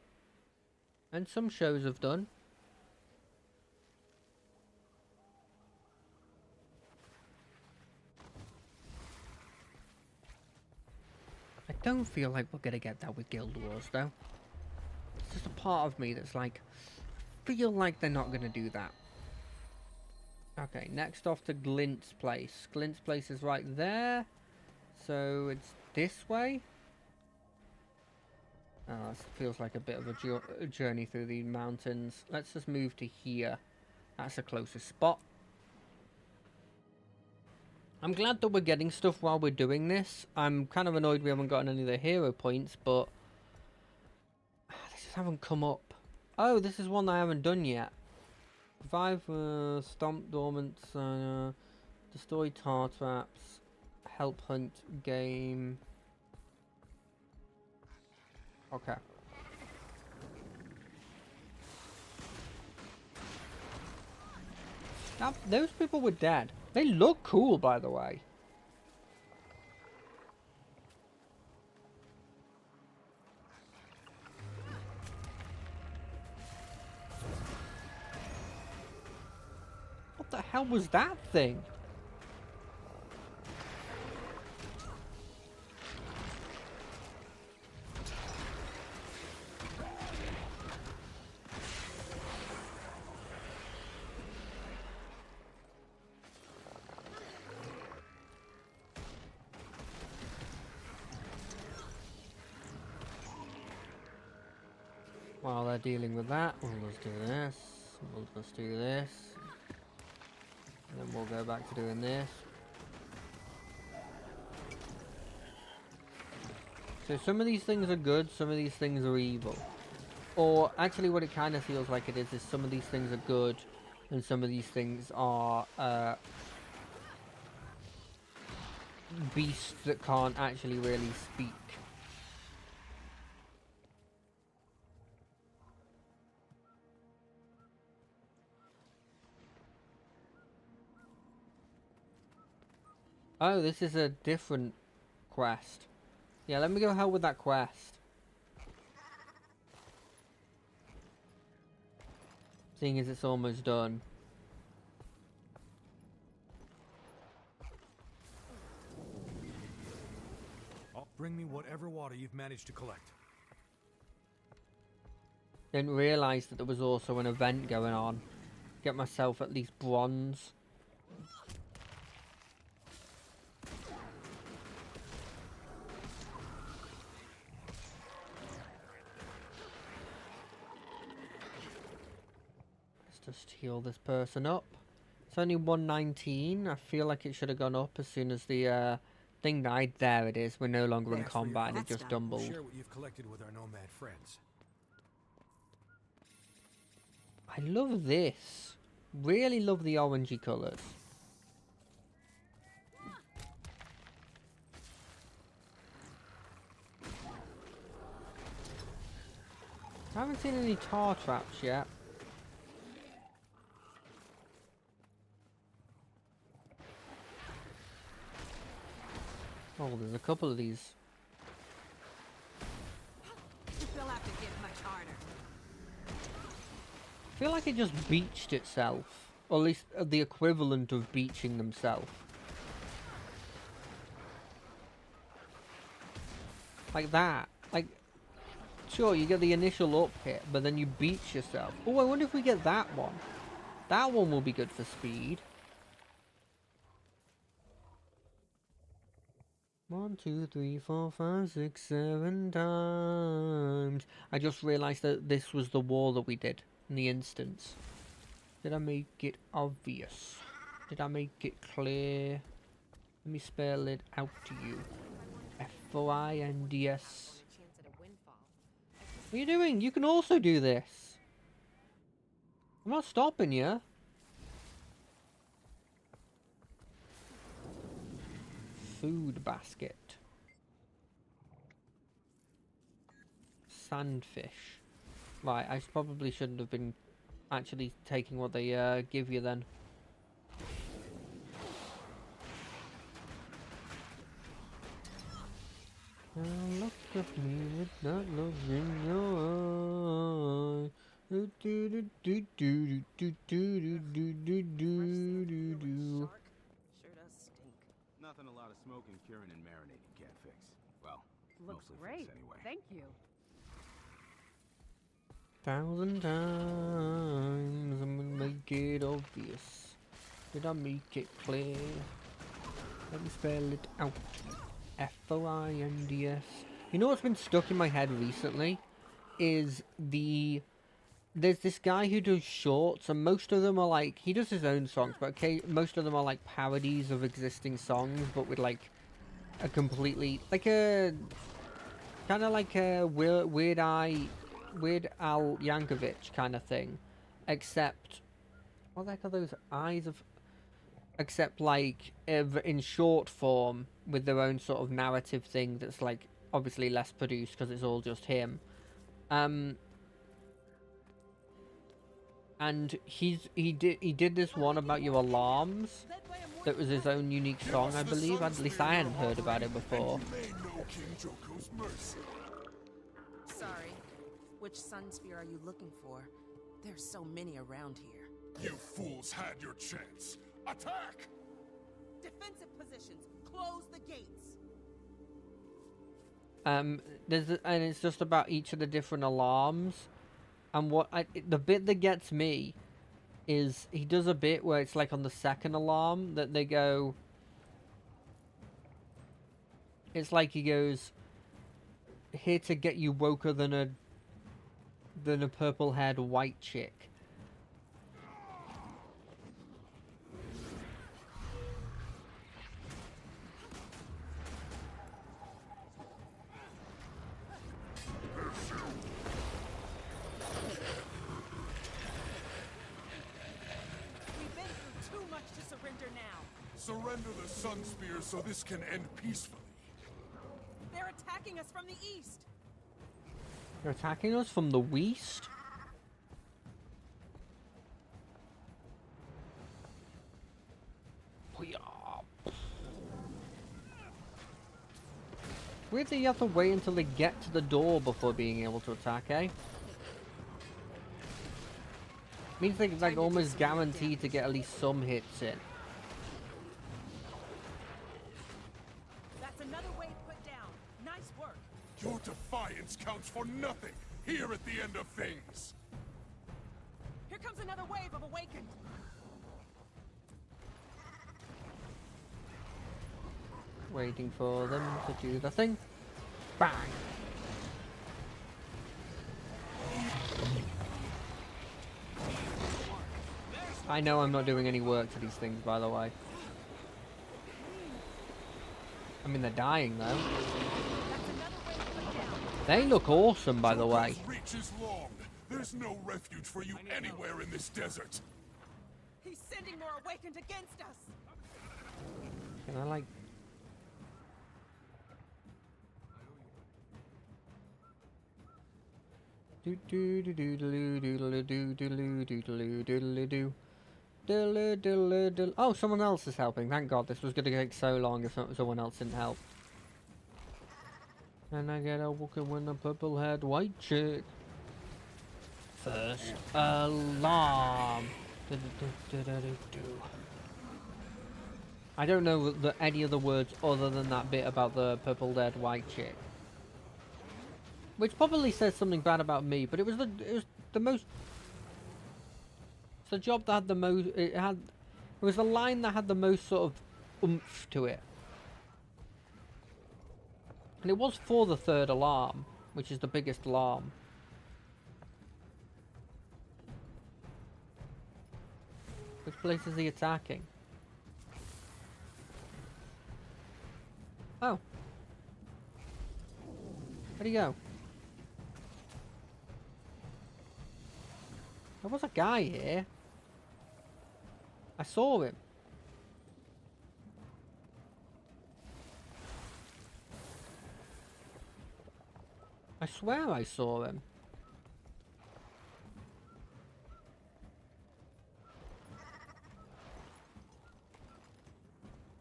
And some shows have done. I don't feel like we're gonna get that with Guild Wars, though. It's just a part of me that's like, I feel like they're not gonna do that. Okay, next off to Glint's place. Glint's place is right there. So it's this way. Oh, this feels like a bit of a journey through the mountains. Let's just move to here. That's the closest spot. I'm glad that we're getting stuff while we're doing this. I'm kind of annoyed we haven't gotten any of the hero points, but they just haven't come up. Oh, this is one I haven't done yet. Revive, stomp dormant, destroy tar traps, help hunt game. Okay. Those people were dead. They look cool, by the way. What the hell was that thing? While they're dealing with that, we'll just do this. We'll just do this. And then we'll go back to doing this. So some of these things are good, some of these things are evil. Or actually what it kind of feels like it is some of these things are good and some of these things are beasts that can't actually really speak. Oh, this is a different quest. Yeah, let me go help with that quest. Seeing as it's almost done. Bring me whatever water you've managed to collect. Didn't realise that there was also an event going on. Get myself at least bronze. Just heal this person up. It's only 119. I feel like it should have gone up as soon as the thing died. There it is. We're no longer in Thanks for your combat and it That's just done. dumbled. Share what you've collected with our nomad friends. I love this. Really love the orangey colours. I haven't seen any tar traps yet. Oh, there's a couple of these. They'll have to get much harder. I feel like it just beached itself. Or at least the equivalent of beaching themselves. Like that. Like, sure, you get the initial up hit, but then you beach yourself. Oh, I wonder if we get that one. That one will be good for speed. 1, 2, 3, 4, 5, 6, 7 times. I just realised that this was the wall that we did in the instance. Did I make it obvious? Did I make it clear? Let me spell it out to you. F-O-I-N-D-S. What are you doing? You can also do this. I'm not stopping you. Food basket. Sandfish. Right, I probably shouldn't have been actually taking what they give you then. Now look at me with that love in your eye. Do do do do do do do do do do do do. Sure does stink. Nothing a lot of smoking, curing, and marinating can't fix. Well, Looks mostly great. fix anyway. Thank you. 1,000 times I'm gonna make it obvious. Did I make it clear? Let me spell it out. F-O-I-N-D-S. You know what's been stuck in my head recently? Is there's this guy who does shorts, and most of them are like, he does his own songs, but okay, most of them are like parodies of existing songs, but with like a completely, like a, kind of like a Weird Al Yankovic kind of thing, except, what the heck are those eyes of, except like in short form with their own sort of narrative thing that's like obviously less produced because it's all just him. And and he did this one about your alarms. That was his own unique song, I believe. At least I hadn't heard about it before. Sorry. Which sun sphere are you looking for? There's so many around here. You fools had your chance. Attack! Defensive positions. Close the gates. And it's just about each of the different alarms. And the bit that gets me is he does a bit where it's like on the second alarm that they go. It's like he goes, "Here to get you woker than a purple-haired white chick." Surrender the Sun Spear so this can end peacefully. They're attacking us from the east. They're attacking us from the west? Weird that you have to wait until they get to the door before being able to attack, eh? Means they're like almost guaranteed to get at least some hits in. Your defiance counts for nothing here at the end of things. Here comes another wave of awakened. Waiting for them to do the thing. Bang! I know I'm not doing any work to these things, by the way. I mean, they're dying, though. They look awesome, by the way. Reach is long. There's no refuge for you anywhere in this desert. He's sending more awakened against us. Can I like? Do do do do do do do do do do do do do. Oh, someone else is helping. Thank God. This was going to take so long if someone else didn't help. And I get a walking with a purple-haired white chick. First alarm. I don't know any other words other than that bit about the purple-haired white chick, which probably says something bad about me. But it was the most. It's the job that had the most. It was the line that had the most sort of oomph to it. And it was for the third alarm, which is the biggest alarm. Which place is he attacking? Oh. Where'd he go? There was a guy here. I saw him. I swear I saw him.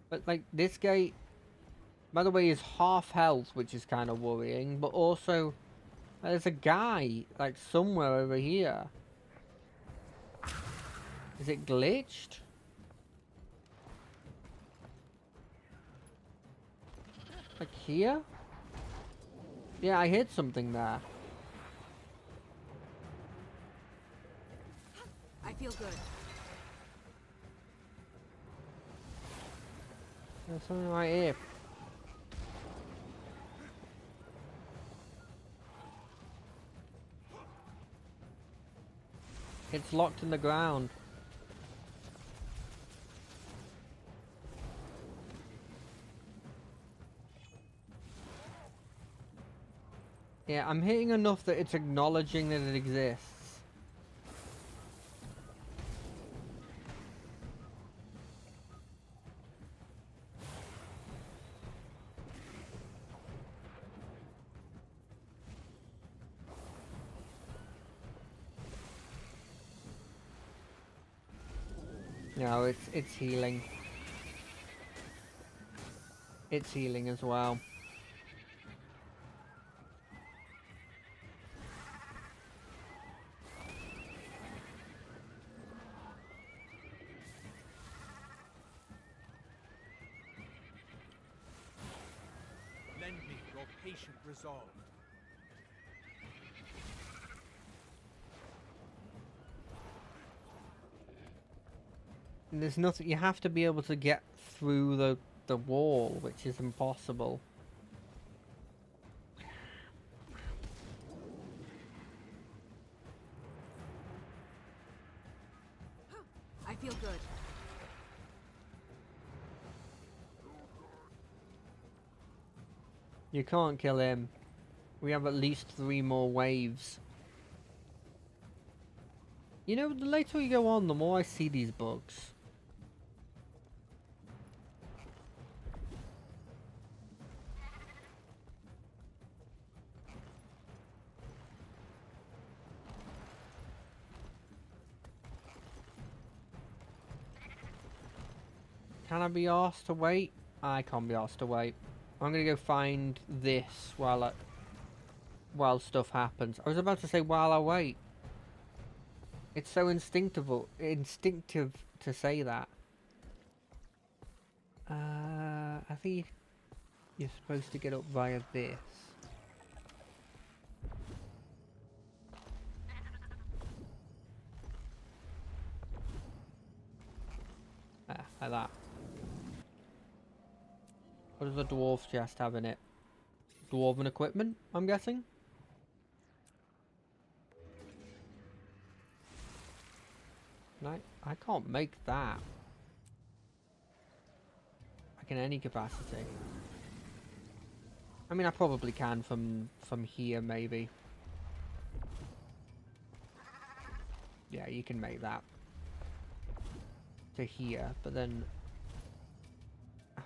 But like this guy, by the way, is half health, which is kind of worrying. But also, there's a guy like somewhere over here. Is it glitched? Like here? Yeah, I hit something there. I feel good. There's something right here. It's locked in the ground. Yeah, I'm hitting enough that it's acknowledging that it exists. No, it's healing. It's healing as well. Lend me your patient resolve. And there's nothing. You have to be able to get through the wall, which is impossible. I feel good. You can't kill him. We have at least 3 more waves. You know, the later we go on, the more I see these bugs. Can I be asked to wait? I can't be asked to wait. I'm gonna go find this while stuff happens. I was about to say while I wait. It's so instinctive to say that. I think you're supposed to get up via this. Like that. What does the dwarf chest have in it? Dwarven equipment, I'm guessing? I can't make that. Like in any capacity. I mean, I probably can from here, maybe. Yeah, you can make that. To here, but then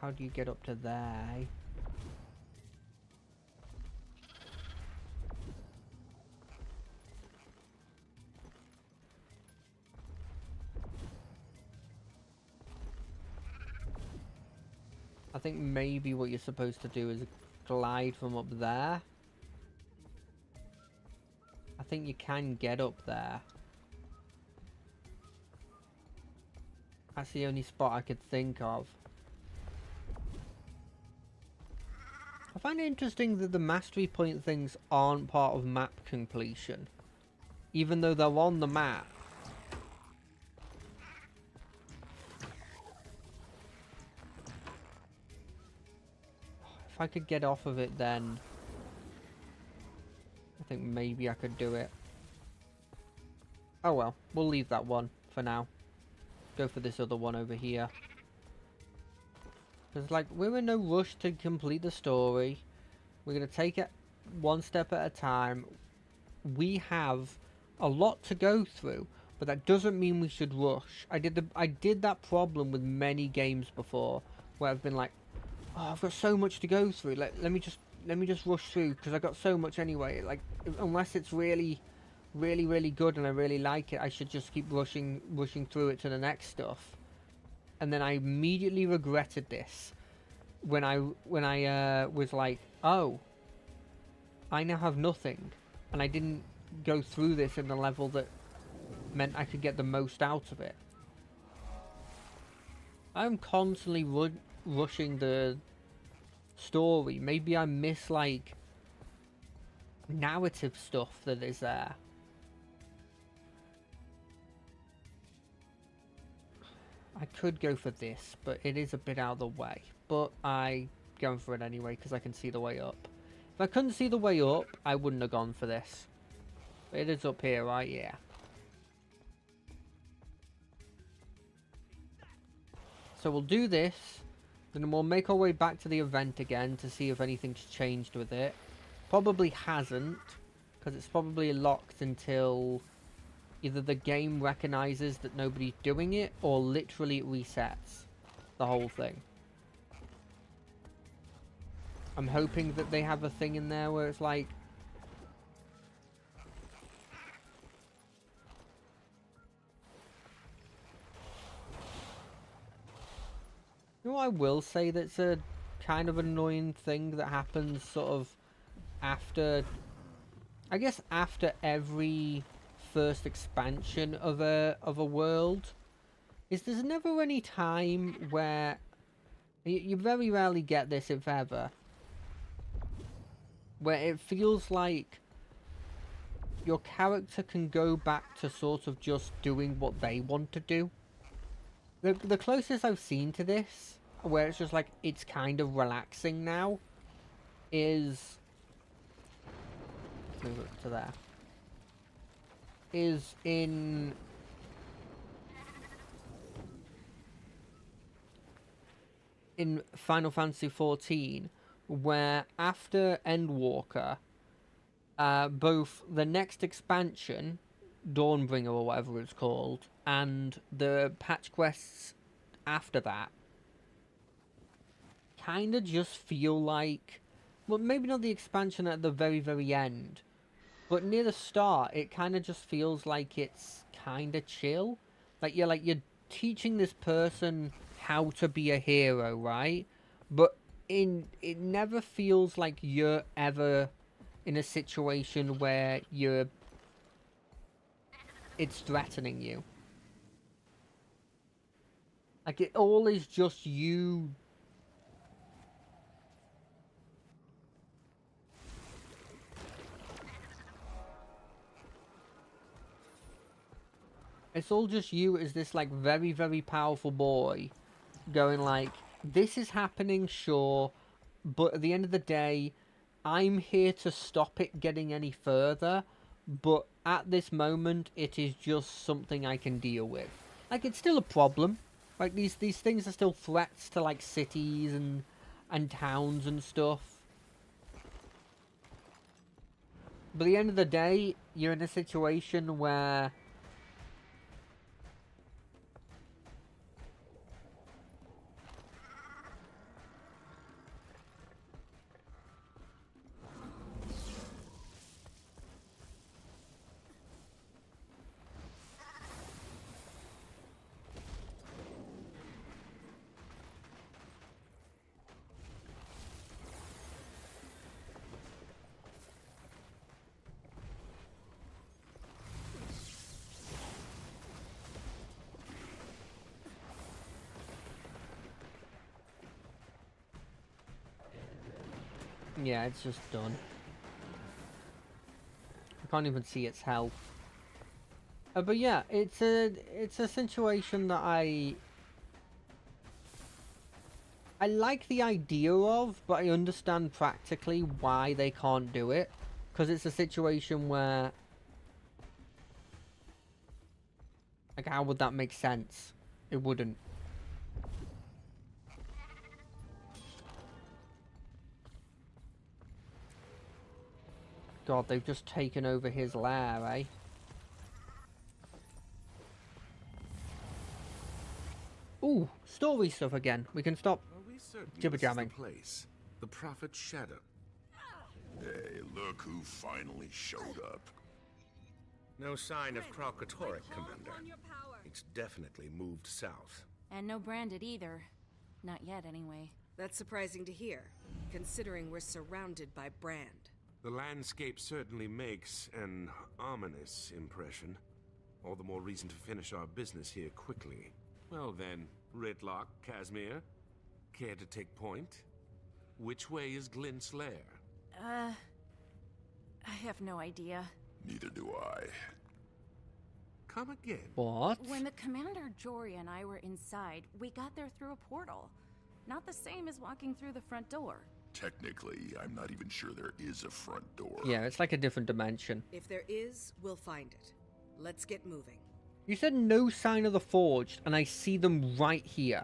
how do you get up to there? I think maybe what you're supposed to do is glide from up there. I think you can get up there. That's the only spot I could think of. I find it interesting that the mastery point things aren't part of map completion. Even though they're on the map. If I could get off of it then, I think maybe I could do it. Oh well, we'll leave that one for now. Go for this other one over here. Because, like, we're in no rush to complete the story. We're going to take it one step at a time. We have a lot to go through, but that doesn't mean we should rush. I did that problem with many games before, where I've been like, oh, I've got so much to go through. Let me just rush through because I got so much anyway. Like, unless it's really good and I really like it, I should just keep rushing through it to the next stuff. And then I immediately regretted this when I was like, oh, I now have nothing, and I didn't go through this in the level that meant I could get the most out of it. I'm constantly rushing the story. Maybe I miss, like, narrative stuff that is there. I could go for this, but it is a bit out of the way. But I'm going for it anyway, because I can see the way up. If I couldn't see the way up, I wouldn't have gone for this. But it is up here, right? Yeah. So we'll do this. Then we'll make our way back to the event again to see if anything's changed with it. Probably hasn't, because it's probably locked until either the game recognizes that nobody's doing it, or literally it resets the whole thing. I'm hoping that they have a thing in there where it's like, I will say that's a kind of annoying thing that happens sort of after, I guess after every first expansion of a world, is there's never any time where you very rarely get this, if ever, where it feels like your character can go back to sort of just doing what they want to do. The closest I've seen to this, where it's just like, it's kind of relaxing now, is... move it to there. Is in... in Final Fantasy XIV, where after Endwalker, both the next expansion, Dawnbringer or whatever it's called, and the patch quests after that kind of just feel like, well, maybe not the expansion at the very, very end, but near the start, it kind of just feels like it's kind of chill. Like you're teaching this person how to be a hero, right? But it never feels like you're ever in a situation where it's threatening you. Like, it all is just you. It's all just you as this, like, very, very powerful boy going like, this is happening, sure, but at the end of the day, I'm here to stop it getting any further, but at this moment, it is just something I can deal with. Like, it's still a problem. Like, these things are still threats to, like, cities and towns and stuff. But at the end of the day, you're in a situation where... yeah, it's just done. I can't even see its health. But yeah, it's a situation that I like the idea of, but I understand practically why they can't do it. Because it's a situation where... like, how would that make sense? It wouldn't. God, they've just taken over his lair, eh? Ooh, story stuff again. We can stop jibber-jamming. Place, the Prophet's Shadow. Hey, look who finally showed up. No sign of Kralkatorrik, Commander. It's definitely moved south. And no Branded either. Not yet, anyway. That's surprising to hear, considering we're surrounded by Brand. The landscape certainly makes an ominous impression. All the more reason to finish our business here quickly. Well then, Ritlock, Casimir, care to take point? Which way is Glint's lair? I have no idea. Neither do I. Come again. What? When the Commander, Jory, and I were inside, we got there through a portal. Not the same as walking through the front door. Technically, I'm not even sure there is a front door. Yeah, it's like a different dimension. If there is, we'll find it. Let's get moving. You said no sign of the Forged, and I see them right here.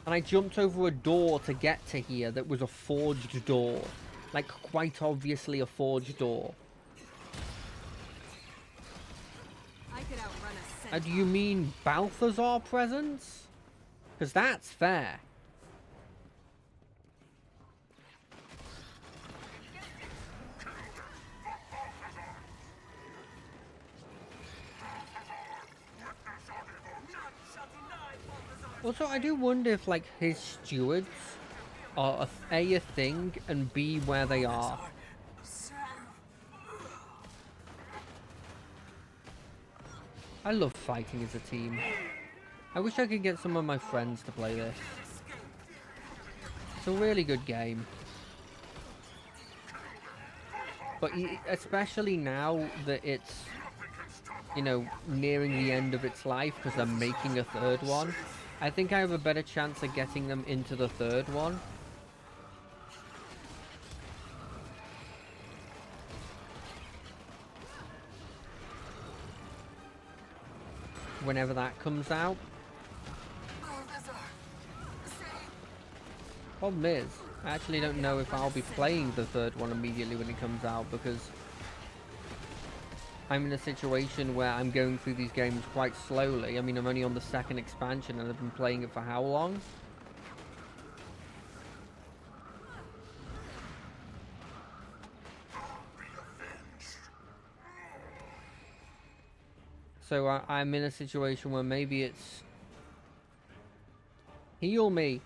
And I jumped over a door to get to here that was a forged door. Like, quite obviously a forged door. I could outrun a centaur. Do you mean Balthazar presence? Because that's fair. Also, I do wonder if, like, his stewards are A, a thing, and B, where they are. I love fighting as a team. I wish I could get some of my friends to play this. It's a really good game. But especially now that it's, you know, nearing the end of its life because they're making a third one, I think I have a better chance of getting them into the third one. Whenever that comes out. Problem is, I actually don't know if I'll be playing the third one immediately when it comes out, because I'm in a situation where I'm going through these games quite slowly. I mean, I'm only on the second expansion and I've been playing it for how long? So I'm in a situation where maybe it's... Heal me!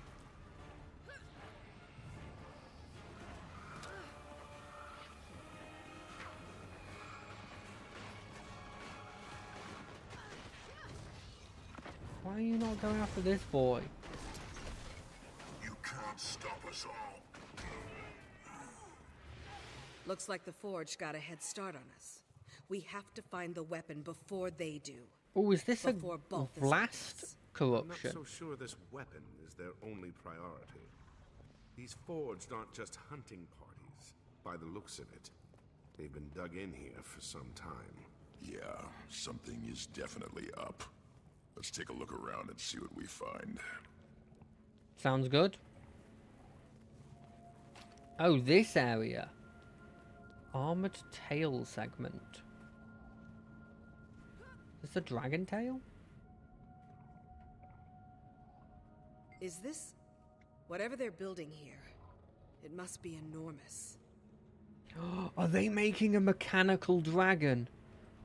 Why are you not going after this boy? You can't stop us all. Looks like the Forge got a head start on us. We have to find the weapon before they do. Oh, is this a Balthus blast corruption? I'm not so sure this weapon is their only priority. These Forged aren't just hunting parties. By the looks of it, they've been dug in here for some time. Yeah, something is definitely up. Let's take a look around and see what we find. Sounds good. Oh, this area. Armored tail segment. Is this a dragon tail? Is this... whatever they're building here, it must be enormous. Are they making a mechanical dragon?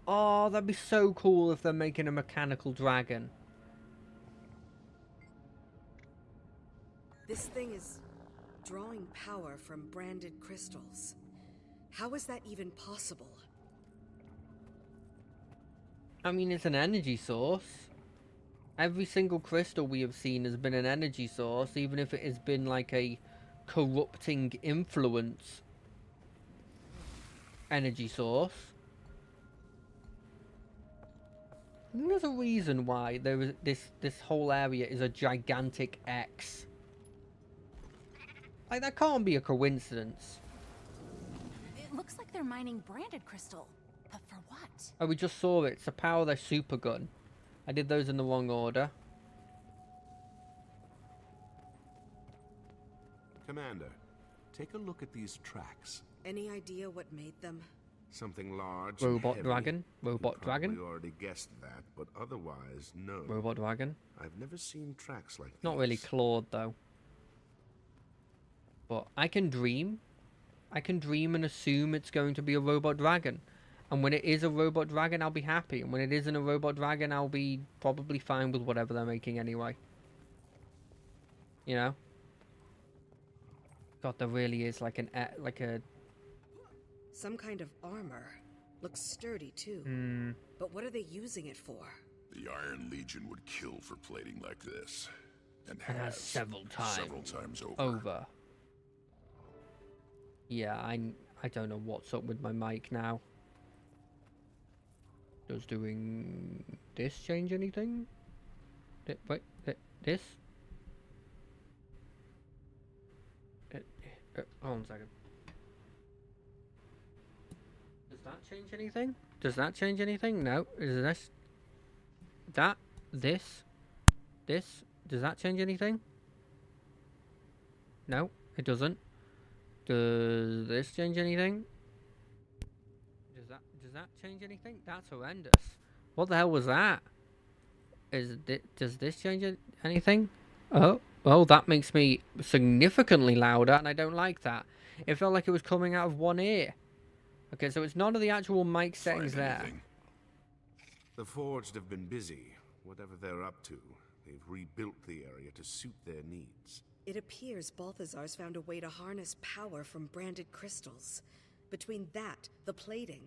Oh, that'd be so cool if they're making a mechanical dragon. This thing is drawing power from branded crystals. How is that even possible? I mean, it's an energy source. Every single crystal we have seen has been an energy source, even if it has been like a corrupting influence energy source. I think there's a reason why there is this whole area is a gigantic X. Like, that can't be a coincidence. It looks like they're mining branded crystal. But for what? Oh, we just saw it. It's to power their super gun. I did those in the wrong order. Commander, take a look at these tracks. Any idea what made them? Something large. Robot and heavy. dragon? Robot You dragon? probably already guessed that, but otherwise, no. Robot dragon? I've never seen tracks like Not really clawed, though. But I can dream. I can dream and assume it's going to be a robot dragon. And when it is a robot dragon, I'll be happy. And when it isn't a robot dragon, I'll be probably fine with whatever they're making anyway. You know? God, there really is like a... Some kind of armor. Looks sturdy, too. But what are they using it for? The Iron Legion would kill for plating like this. And has has several times over. Yeah, I don't know what's up with my mic now. Does doing this change anything? Wait, this? Hold on a second. Does that change anything? Does that change anything? No. Is this... That? This? This? Does that change anything? No, it doesn't. Does this change anything? Does that change anything? That's horrendous. What the hell was that? Does this change anything? Oh, that makes me significantly louder, and I don't like that. It felt like it was coming out of one ear. Okay, so it's none of the actual mic settings there. The Forged have been busy, whatever they're up to. They've rebuilt the area to suit their needs. It appears Balthazar's found a way to harness power from branded crystals. Between that, the plating,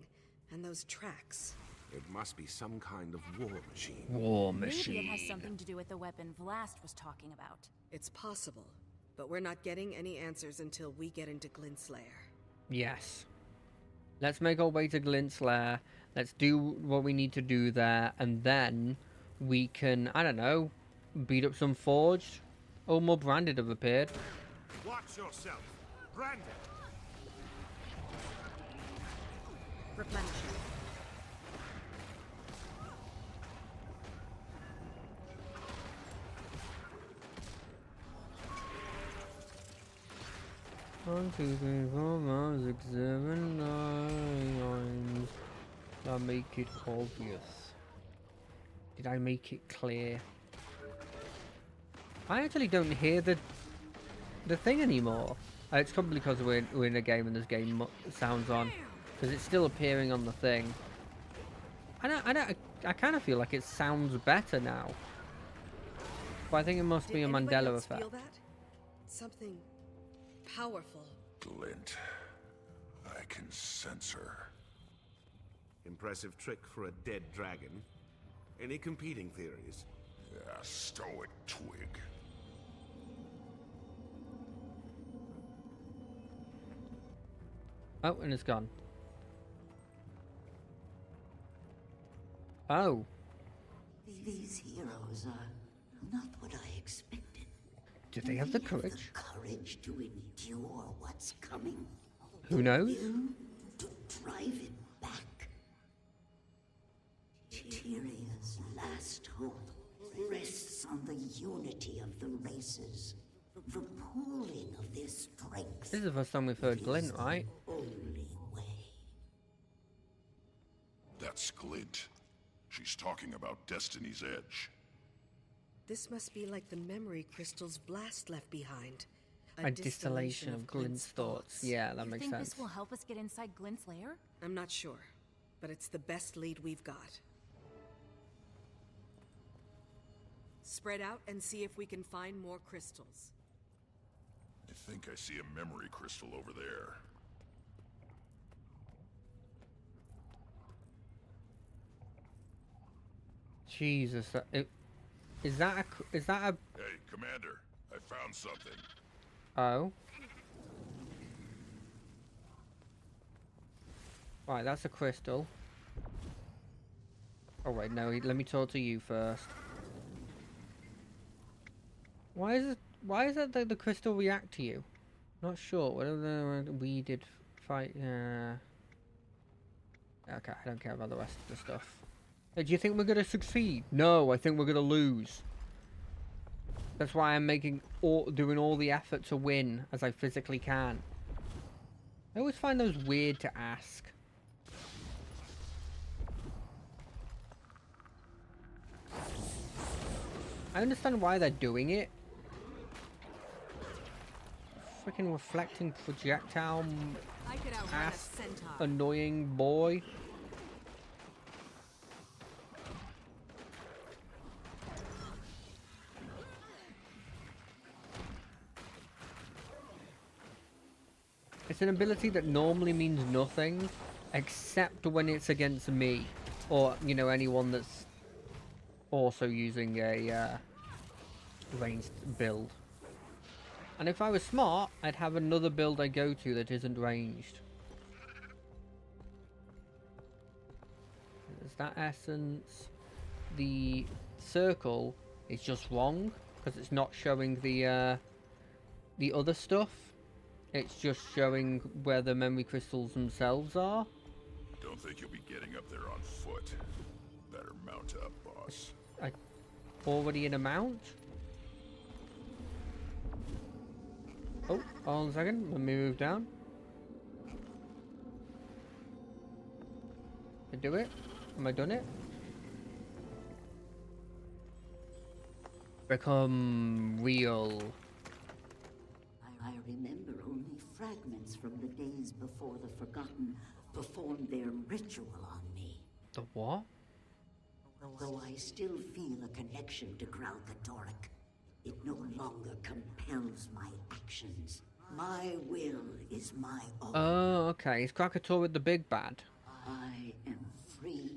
and those tracks. It must be some kind of war machine. War Maybe machine. it has something to do with the weapon Vlast was talking about. It's possible, but we're not getting any answers until we get into Glint's lair. Yes. Let's make our way to Glint's lair. Let's do what we need to do there, and then we can, I don't know, beat up some Forged. Oh, more Branded have appeared. Watch yourself. Branded. Replenishing. One, two, three, four, five, six, seven, nine. Did I make it obvious? Did I make it clear? I actually don't hear the thing anymore. It's probably because we're in a game and there's game sounds on, because it's still appearing on the thing. I kind of feel like it sounds better now, but I think it must be a Mandela effect. Feel that? Something powerful. Glint. I can sense her. Impressive trick for a dead dragon. Any competing theories? Yeah, stoic twig. Oh, and it's gone. Oh. These heroes are not what I expected. Do they have the courage? Courage to endure what's coming. Who knows? To drive it back. Tyrion's last hope rests on the unity of the races. The pooling of their strength. This is the first time we've heard Glint, right? Only way. That's Glint. She's talking about Destiny's Edge. This must be like the memory crystals Blast left behind. A distillation of Glint's thoughts. Yeah, that makes You think sense. this will help us get inside Glint's lair? I'm not sure, but it's the best lead we've got. Spread out and see if we can find more crystals. I think I see a memory crystal over there. Jesus, is that a? Hey, Commander, I found something. Oh. Right, that's a crystal. Oh wait, no. Let me talk to you first. Why is it that the crystal react to you? Not sure. Whatever we did fight. Okay, I don't care about the rest of the stuff. Do you think we're gonna succeed? No, I think we're gonna lose. That's why I'm doing all the effort to win as I physically can. I always find those weird to ask. I understand why they're doing it. Freaking reflecting projectile ass annoying boy. It's an ability that normally means nothing, except when it's against me, or, you know, anyone that's also using a ranged build. And if I was smart, I'd have another build I go to that isn't ranged. There's that essence. The circle is just wrong, because it's not showing the other stuff. It's just showing where the memory crystals themselves are. Don't think you'll be getting up there on foot. Better mount up, boss. Already in a mount? Oh, hold on a second. Let me move down. Did I do it? Am I done it? Become real. I remember only fragments from the days before the Forgotten performed their ritual on me. The what? Though I still feel a connection to Kralkatorrik, it no longer compels my actions. My will is my own. Oh, okay. Is Kralkatorrik the big bad? I am free.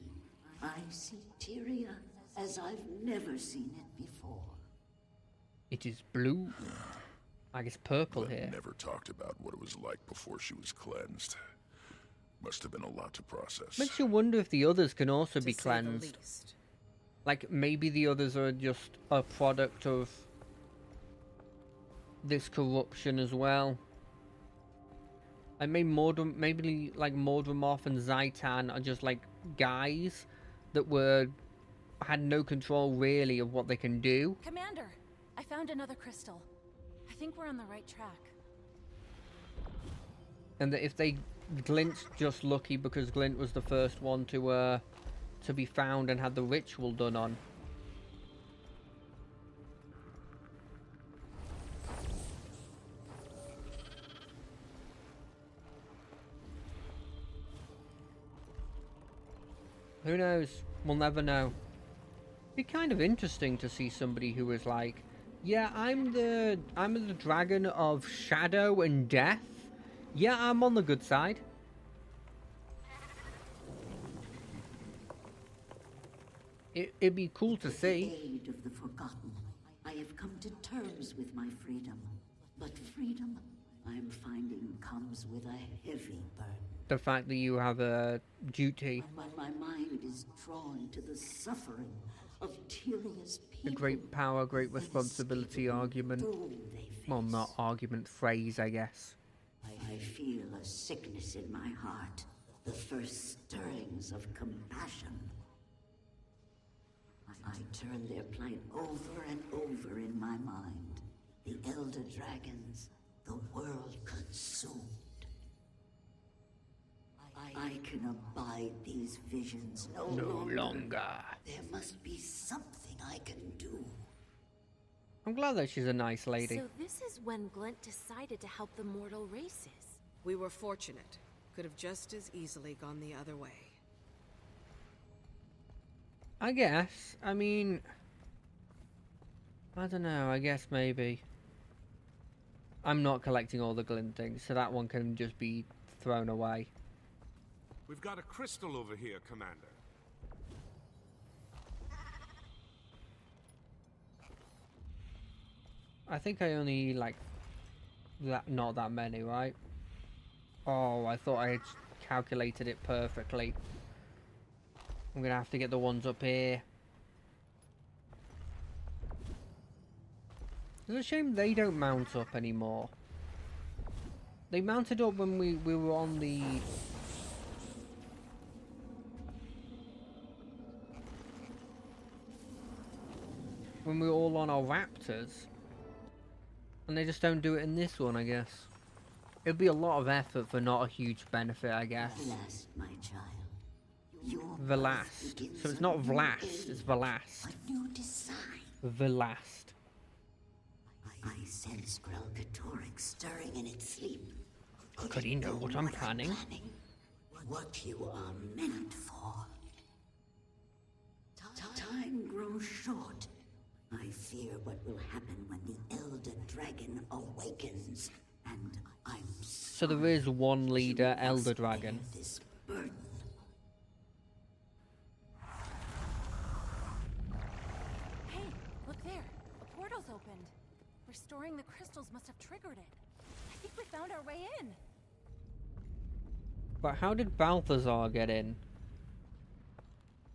I see Tyria as I've never seen it before. It is blue. I guess purple Glenn here. never talked about what it was like before she was cleansed. Must have been a lot to process. Makes you wonder if the others can also To be say the cleansed. least. Like, maybe the others are just a product of this corruption as well. Like, maybe like Mordremoth and Zaitan are just like guys that had no control really of what they can do. Commander, I found another crystal. I think we're on the right track. And that if Glint's just lucky because Glint was the first one to be found and had the ritual done on. Who knows? We'll never know. It'd be kind of interesting to see somebody who was like, yeah, I'm the dragon of shadow and death. Yeah, I'm on the good side. It'd be cool to see. Aid of the forgotten, I have come to terms with my freedom. But freedom, I'm finding, comes with a heavy burden. The fact that you have a duty. When my mind is drawn to the suffering of Tyria's people. A great power, great responsibility argument. Well, not argument, phrase, I guess. I feel a sickness in my heart. The first stirrings of compassion. I turn their plight over and over in my mind. The Elder Dragons, the world consumed. I can abide these visions no longer. There must be something I can do. I'm glad that she's a nice lady. So this is when Glint decided to help the mortal races. We were fortunate. Could have just as easily gone the other way. I guess. I mean, I don't know. I guess maybe. I'm not collecting all the Glint things, so that one can just be thrown away. We've got a crystal over here, Commander. I think I only like not that many, right? Oh, I thought I had calculated it perfectly. I'm gonna have to get the ones up here. It's a shame they don't mount up anymore. They mounted up when we were on the... when we were all on our Raptors. And they just don't do it in this one, I guess. It'd be a lot of effort for not a huge benefit, I guess. Vlast, my child. Velast. So it's not Vlast, it's Velast. A new design. Velast. I sense Kralkatorrik stirring in its sleep. Could he know what I'm planning? What you are meant for. Time grows short. I fear what will happen when the Elder Dragon awakens, and I'm so there is one leader, Elder Dragon. This burden. Hey, look there. A portal's opened. Restoring the crystals must have triggered it. I think we found our way in. But how did Balthazar get in?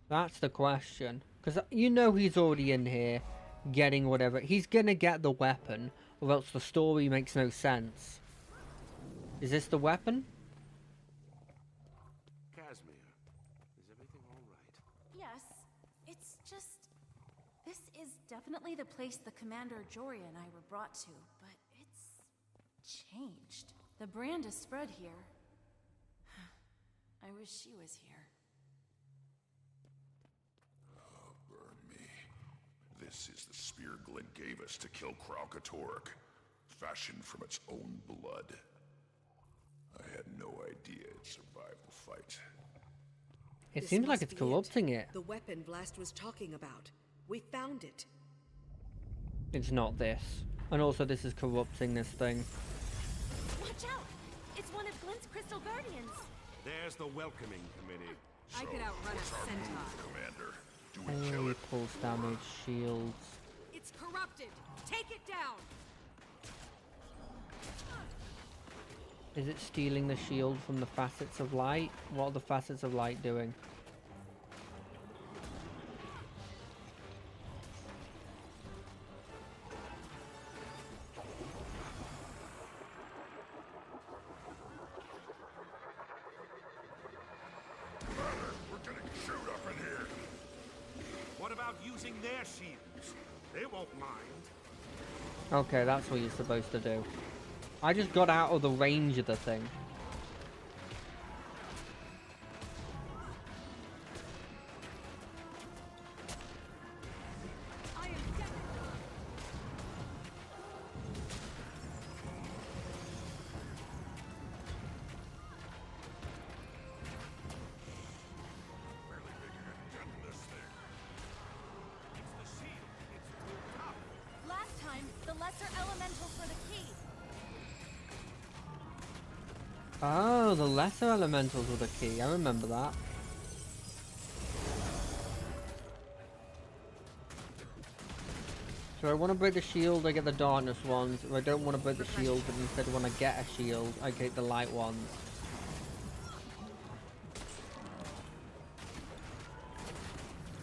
That's the question. Because you know he's already in here, getting whatever. He's gonna get the weapon, or else the story makes no sense. Is this the weapon? Casimir, is everything all right? Yes, it's just... This is definitely the place the Commander Joria and I were brought to, but it's changed. The brand is spread here. I wish she was here. Oh, burn me. This is the spear Glint gave us to kill Kralkatorrik, fashioned from its own blood. I had no idea it'd survive the fight. It This seems like must it's be corrupting it. The weapon Blast was talking about. We found it. It's not this. And also this is corrupting this thing. Watch out! It's one of Glint's Crystal Guardians. There's the welcoming committee. I could outrun a centaur. Commander, do we Only kill it? pulse damage, shields. It's corrupted. Take it down. Is it stealing the shield from the facets of light? What are the facets of light doing? We're getting chewed up in here. What about using their shields? They won't mind. Okay, that's what you're supposed to do. I just got out of the range of the thing. I am dead. Barely making a dent in this thing. It's the shield. It's too tough. Last time, the lesser elementals were the key. Oh, the lesser elementals were the key. I remember that. So I want to break the shield, I get the darkness ones. If I don't want to break the shield, but instead when I get a shield, I get the light ones.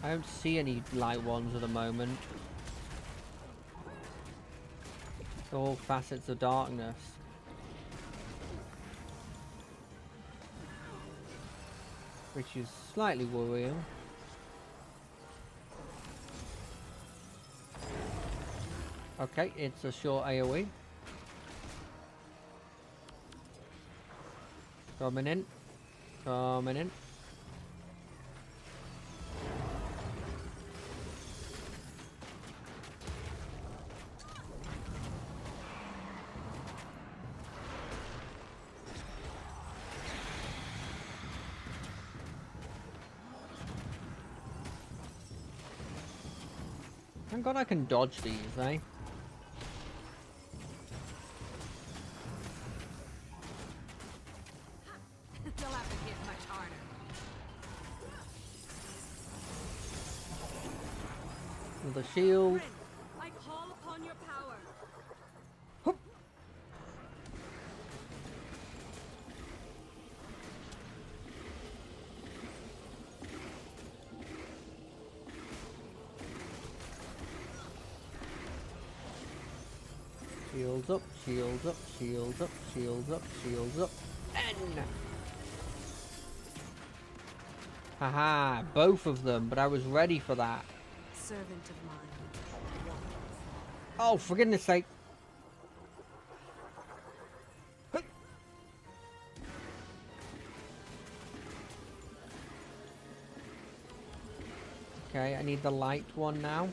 I don't see any light ones at the moment. They're all facets of darkness. Which is slightly worrying. Okay, it's a short AoE. Coming in. Coming in. Thank God I can dodge these, eh? They'll have to hit much harder. With a shield. Friend, I call upon your power. Hup. Shields up, shields up, shields up, shields up, shields up, and... Haha, both of them, but I was ready for that. Servant of mine. Oh, for goodness sake. Okay, I need the light one now.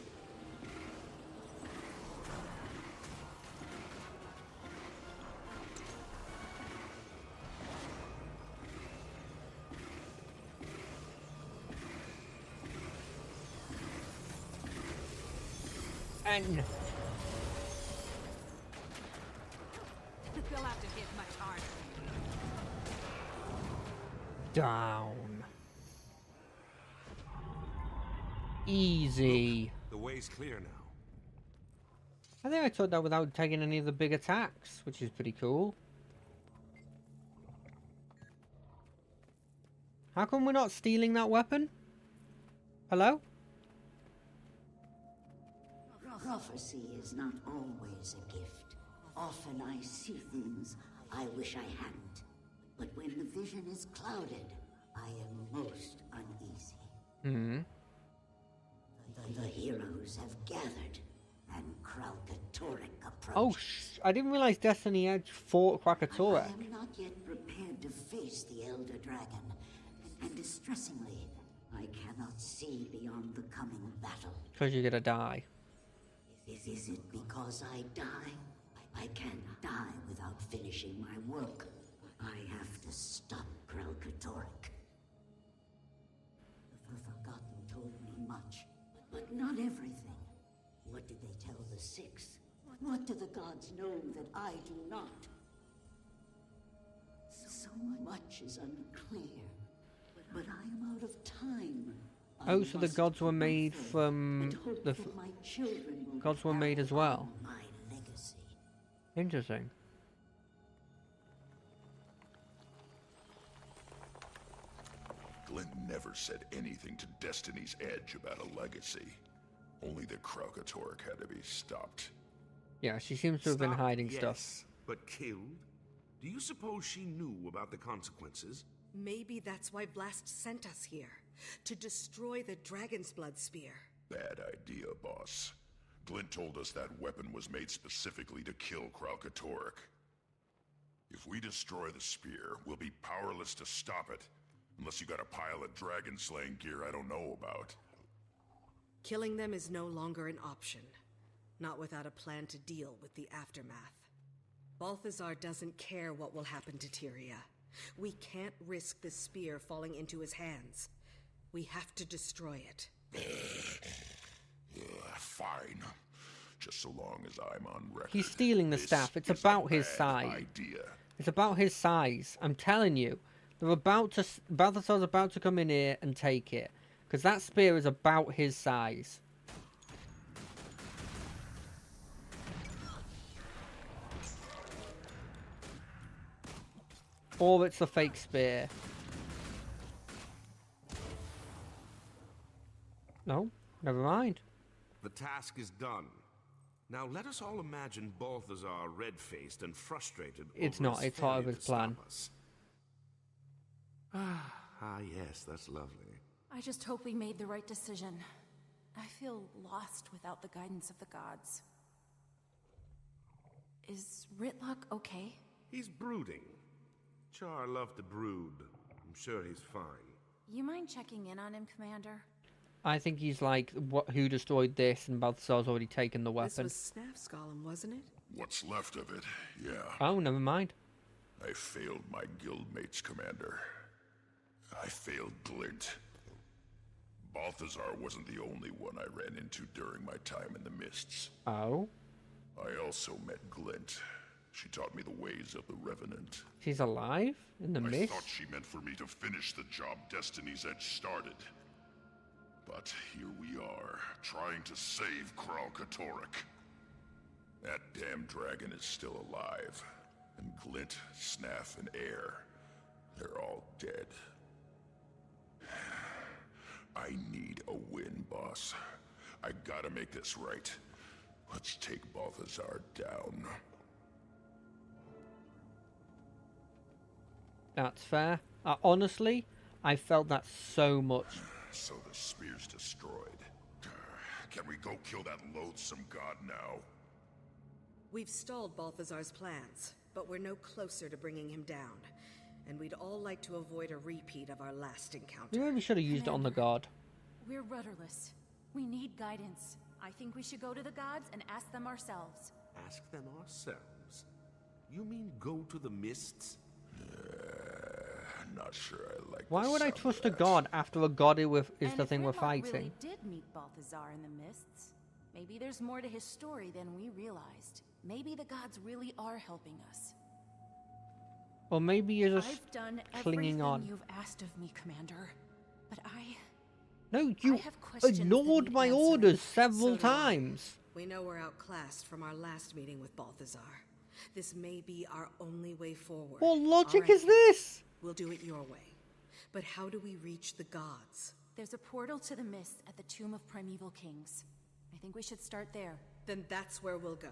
And They'll have to hit much harder. down. Easy. The way's clear now. I think I took that without taking any of the big attacks, which is pretty cool. How come we're not stealing that weapon? Hello? Prophecy is not always a gift. Often I see things I wish I hadn't. But when the vision is clouded, I am most uneasy. Hmm. The heroes have gathered, and Kralkatorrik approaches. Oh, I didn't realize Destiny had fought Kralkatorrik. I am not yet prepared to face the Elder Dragon, and distressingly, I cannot see beyond the coming battle. Because you're gonna die. Is it because I die? I can't die without finishing my work. I have to stop Kralkatorrik. But not everything. What did they tell the Six? What do the gods know that I do not? So much is unclear. But I am out of time. Oh, so the gods were made from the gods were made as well. My legacy. Interesting. Glint never said anything to Destiny's Edge about a legacy. Only the Kralkatorrik had to be stopped. Yeah, she seems to have been hiding stuff. But killed? Do you suppose she knew about the consequences? Maybe that's why Blast sent us here. To destroy the Dragon's Blood Spear. Bad idea, boss. Glint told us that weapon was made specifically to kill Kralkatorrik. If we destroy the spear, we'll be powerless to stop it. Unless you got a pile of dragon-slaying gear I don't know about. Killing them is no longer an option. Not without a plan to deal with the aftermath. Balthazar doesn't care what will happen to Tyria. We can't risk the spear falling into his hands. We have to destroy it. Fine. Just so long as I'm on record. He's stealing the staff. It's about his size. It's about his size. I'm telling you. They're about to... Balthazar's about to come in here and take it. Because that spear is about his size. Or it's a fake spear. No, never mind. The task is done. Now let us all imagine Balthazar red-faced and frustrated. It's not. It's part of his plan. Ah, yes, that's lovely. I just hope we made the right decision. I feel lost without the guidance of the gods. Is Rytlock okay? He's brooding. Char loved to brood. I'm sure he's fine. You mind checking in on him, Commander? I think he's like, who destroyed this? And Balthazar's already taken the weapon. This was Snaf's golem, wasn't it? What's left of it, yeah. Oh, never mind. I failed my guildmates, Commander. I failed Glint. Balthazar wasn't the only one I ran into during my time in the Mists. Oh? I also met Glint. She taught me the ways of the Revenant. She's alive? In the mist? I thought she meant for me to finish the job Destiny's Edge started. But here we are, trying to save Kralkatorrik. That damn dragon is still alive. And Glint, Snaf, and Air, they're all dead. I need a win, boss. I gotta make this right. Let's take Balthazar down. That's fair. Honestly, I felt that so much. So the spear's destroyed. Can we go kill that loathsome god now? We've stalled Balthazar's plans, but we're no closer to bringing him down. And we'd all like to avoid a repeat of our last encounter. Maybe we should have used it on the god. We're rudderless. We need guidance. I think we should go to the gods and ask them ourselves. Ask them ourselves? You mean go to the Mists? Not sure I like. Why would I trust a god after a god is the thing we're fighting? Really did meet Balthazar in the Mists. Maybe there's more to his story than we realized. Maybe the gods really are helping us. Or maybe you're just I've done clinging on. You've asked of me, Commander, but No, you ignored my orders several times. We know we're outclassed from our last meeting with Balthazar. This may be our only way forward. What logic is this? We'll do it your way. But how do we reach the gods? There's a portal to the Mist at the Tomb of Primeval Kings. I think we should start there. Then that's where we'll go.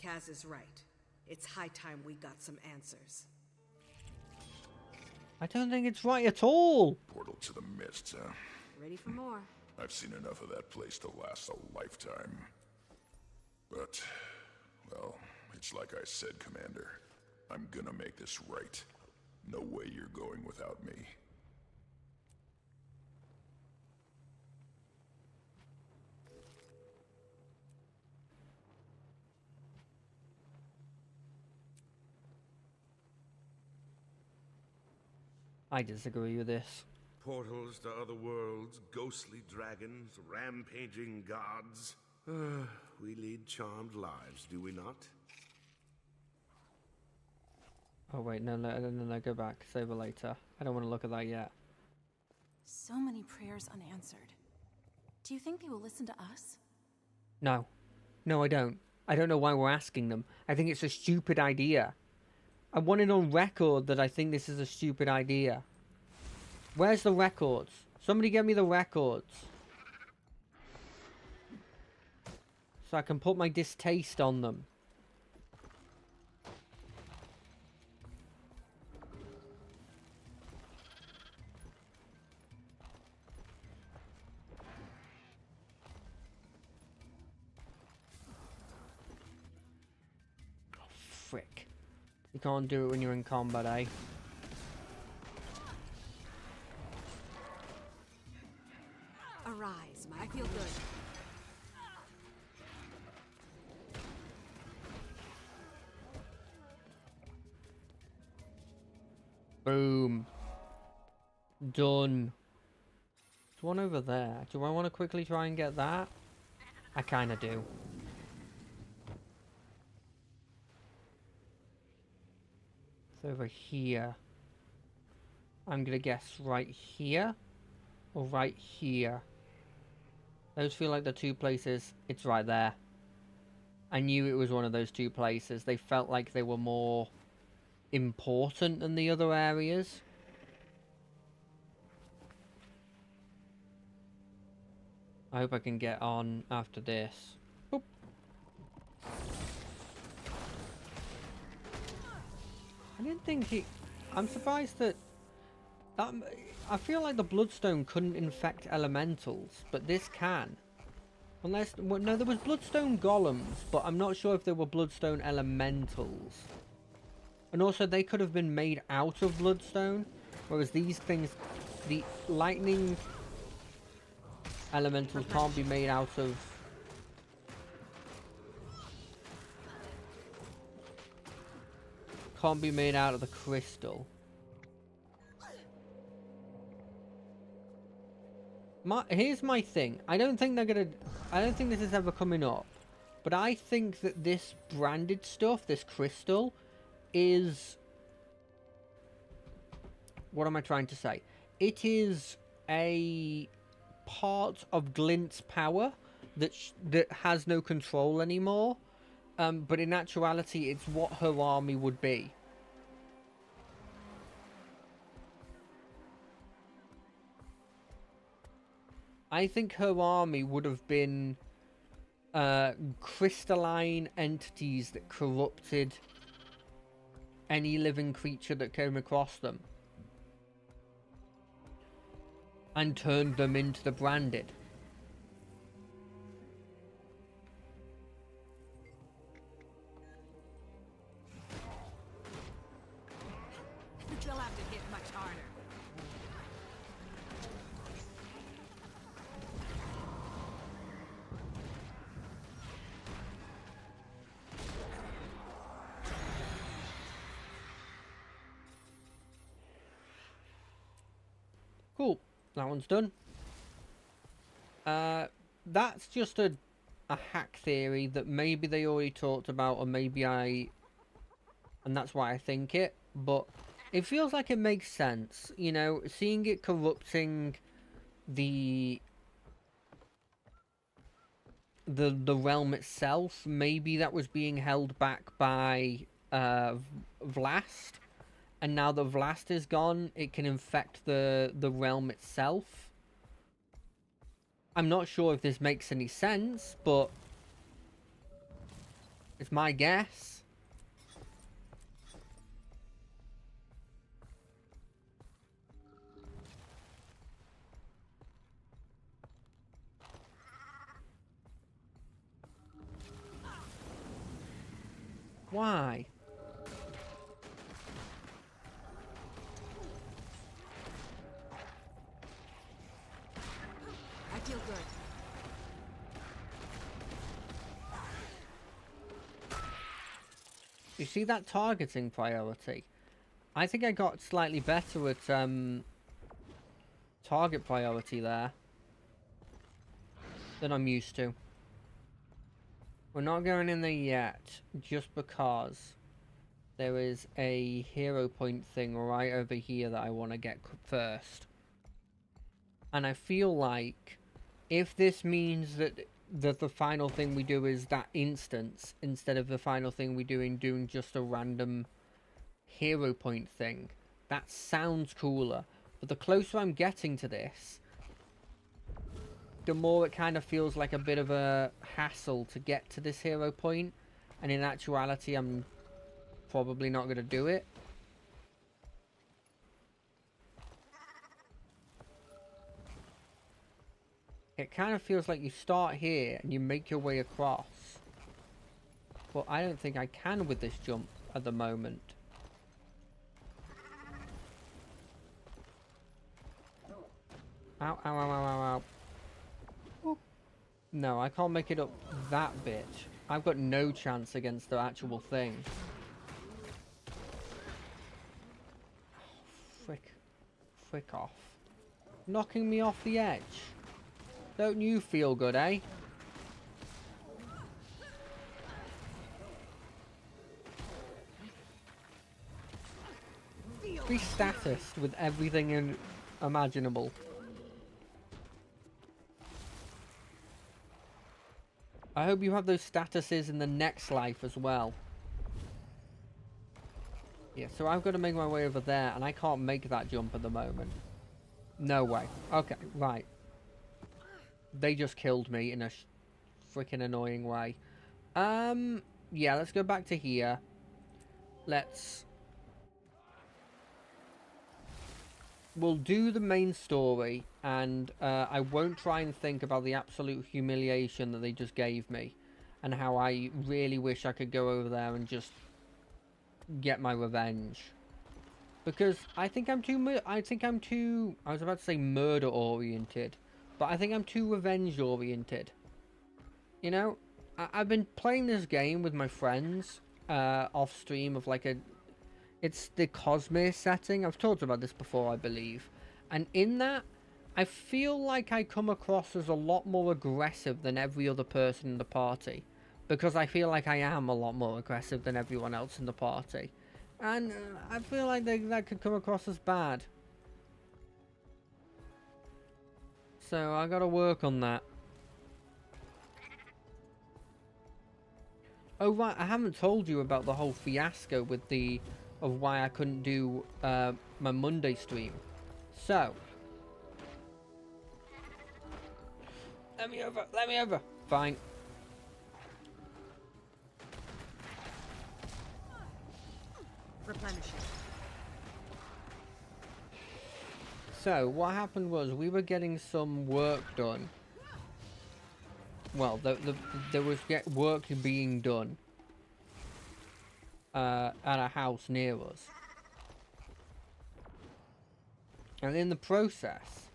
Kaz is right. It's high time we got some answers. I don't think it's right at all. Portal to the Mists, huh? Ready for more. I've seen enough of that place to last a lifetime. But, well, it's like I said, Commander. I'm gonna make this right. No way you're going without me. I disagree with this. Portals to other worlds, ghostly dragons, rampaging gods. We lead charmed lives, do we not? Oh wait, no, go back. Save it later. I don't want to look at that yet. So many prayers unanswered. Do you think they will listen to us? No. No, I don't. I don't know why we're asking them. I think it's a stupid idea. I want it on record that I think this is a stupid idea. Where's the records? Somebody get me the records. So I can put my distaste on them. Oh, frick. You can't do it when you're in combat, eh? Arise, I feel good. Boom. Done. There's one over there. Do I want to quickly try and get that? I kind of do. It's over here. I'm going to guess right here or right here. Those feel like the two places. It's right there. I knew it was one of those two places. They felt like they were more important than the other areas. I hope I can get on after this. Boop. I didn't think he... I'm surprised that... I feel like the Bloodstone couldn't infect elementals, but this can. Unless... Well, no, there was Bloodstone golems, but I'm not sure if there were Bloodstone elementals. And also, they could have been made out of Bloodstone, whereas these things... The lightning elementals can't be made out of... Can't be made out of the crystal. Here's my thing. I don't think they're gonna... I don't think this is ever coming up. But I think that this branded stuff, this crystal, is... What am I trying to say? It is a part of Glint's power that has no control anymore. But in actuality, it's what her army would be. I think her army would have been crystalline entities that corrupted any living creature that came across them. And turned them into the branded. You'll have to hit much harder. Cool. That one's done. That's just a hack theory that maybe they already talked about, or maybe and that's why I think it, but it feels like it makes sense, you know, seeing it corrupting the realm itself. Maybe that was being held back by Vlast, and now that Vlast is gone, it can infect the realm itself. I'm not sure if this makes any sense, but it's my guess. Why? I feel good. You see that targeting priority? I think I got slightly better at target priority there that I'm used to. We're not going in there yet, just because there is a hero point thing right over here that I want to get first. And I feel like if this means that the final thing we do is that instance, instead of the final thing we doing just a random hero point thing, that sounds cooler. But the closer I'm getting to this, the more it kind of feels like a bit of a hassle to get to this hero point. And in actuality, I'm probably not going to do it. It kind of feels like you start here and you make your way across. But I don't think I can with this jump at the moment. Ow, ow, ow, ow, ow, ow. No, I can't make it up that bit. I've got no chance against the actual thing. Frick off. Knocking me off the edge. Don't you feel good, eh? Be statist with everything imaginable. I hope you have those statuses in the next life as well. Yeah, so I've got to make my way over there, and I can't make that jump at the moment. No way. Okay, right. They just killed me in a freaking annoying way. Yeah, let's go back to here. We'll do the main story, and I won't try and think about the absolute humiliation that they just gave me, and how I really wish I could go over there and just get my revenge. Because I think I'm too, I was about to say murder oriented, but I think I'm too revenge oriented. You know, I've been playing this game with my friends off stream of like it's the Cosmere setting. I've talked about this before, I believe. And in that, I feel like I come across as a lot more aggressive than every other person in the party. Because I feel like I am a lot more aggressive than everyone else in the party. And I feel like that could come across as bad. So I gotta work on that. Oh right, I haven't told you about the whole fiasco with of why I couldn't do my Monday stream. So let me over. Fine. Replenish it. So what happened was we were getting some work done. Well, there was work being done at a house near us, and in the process,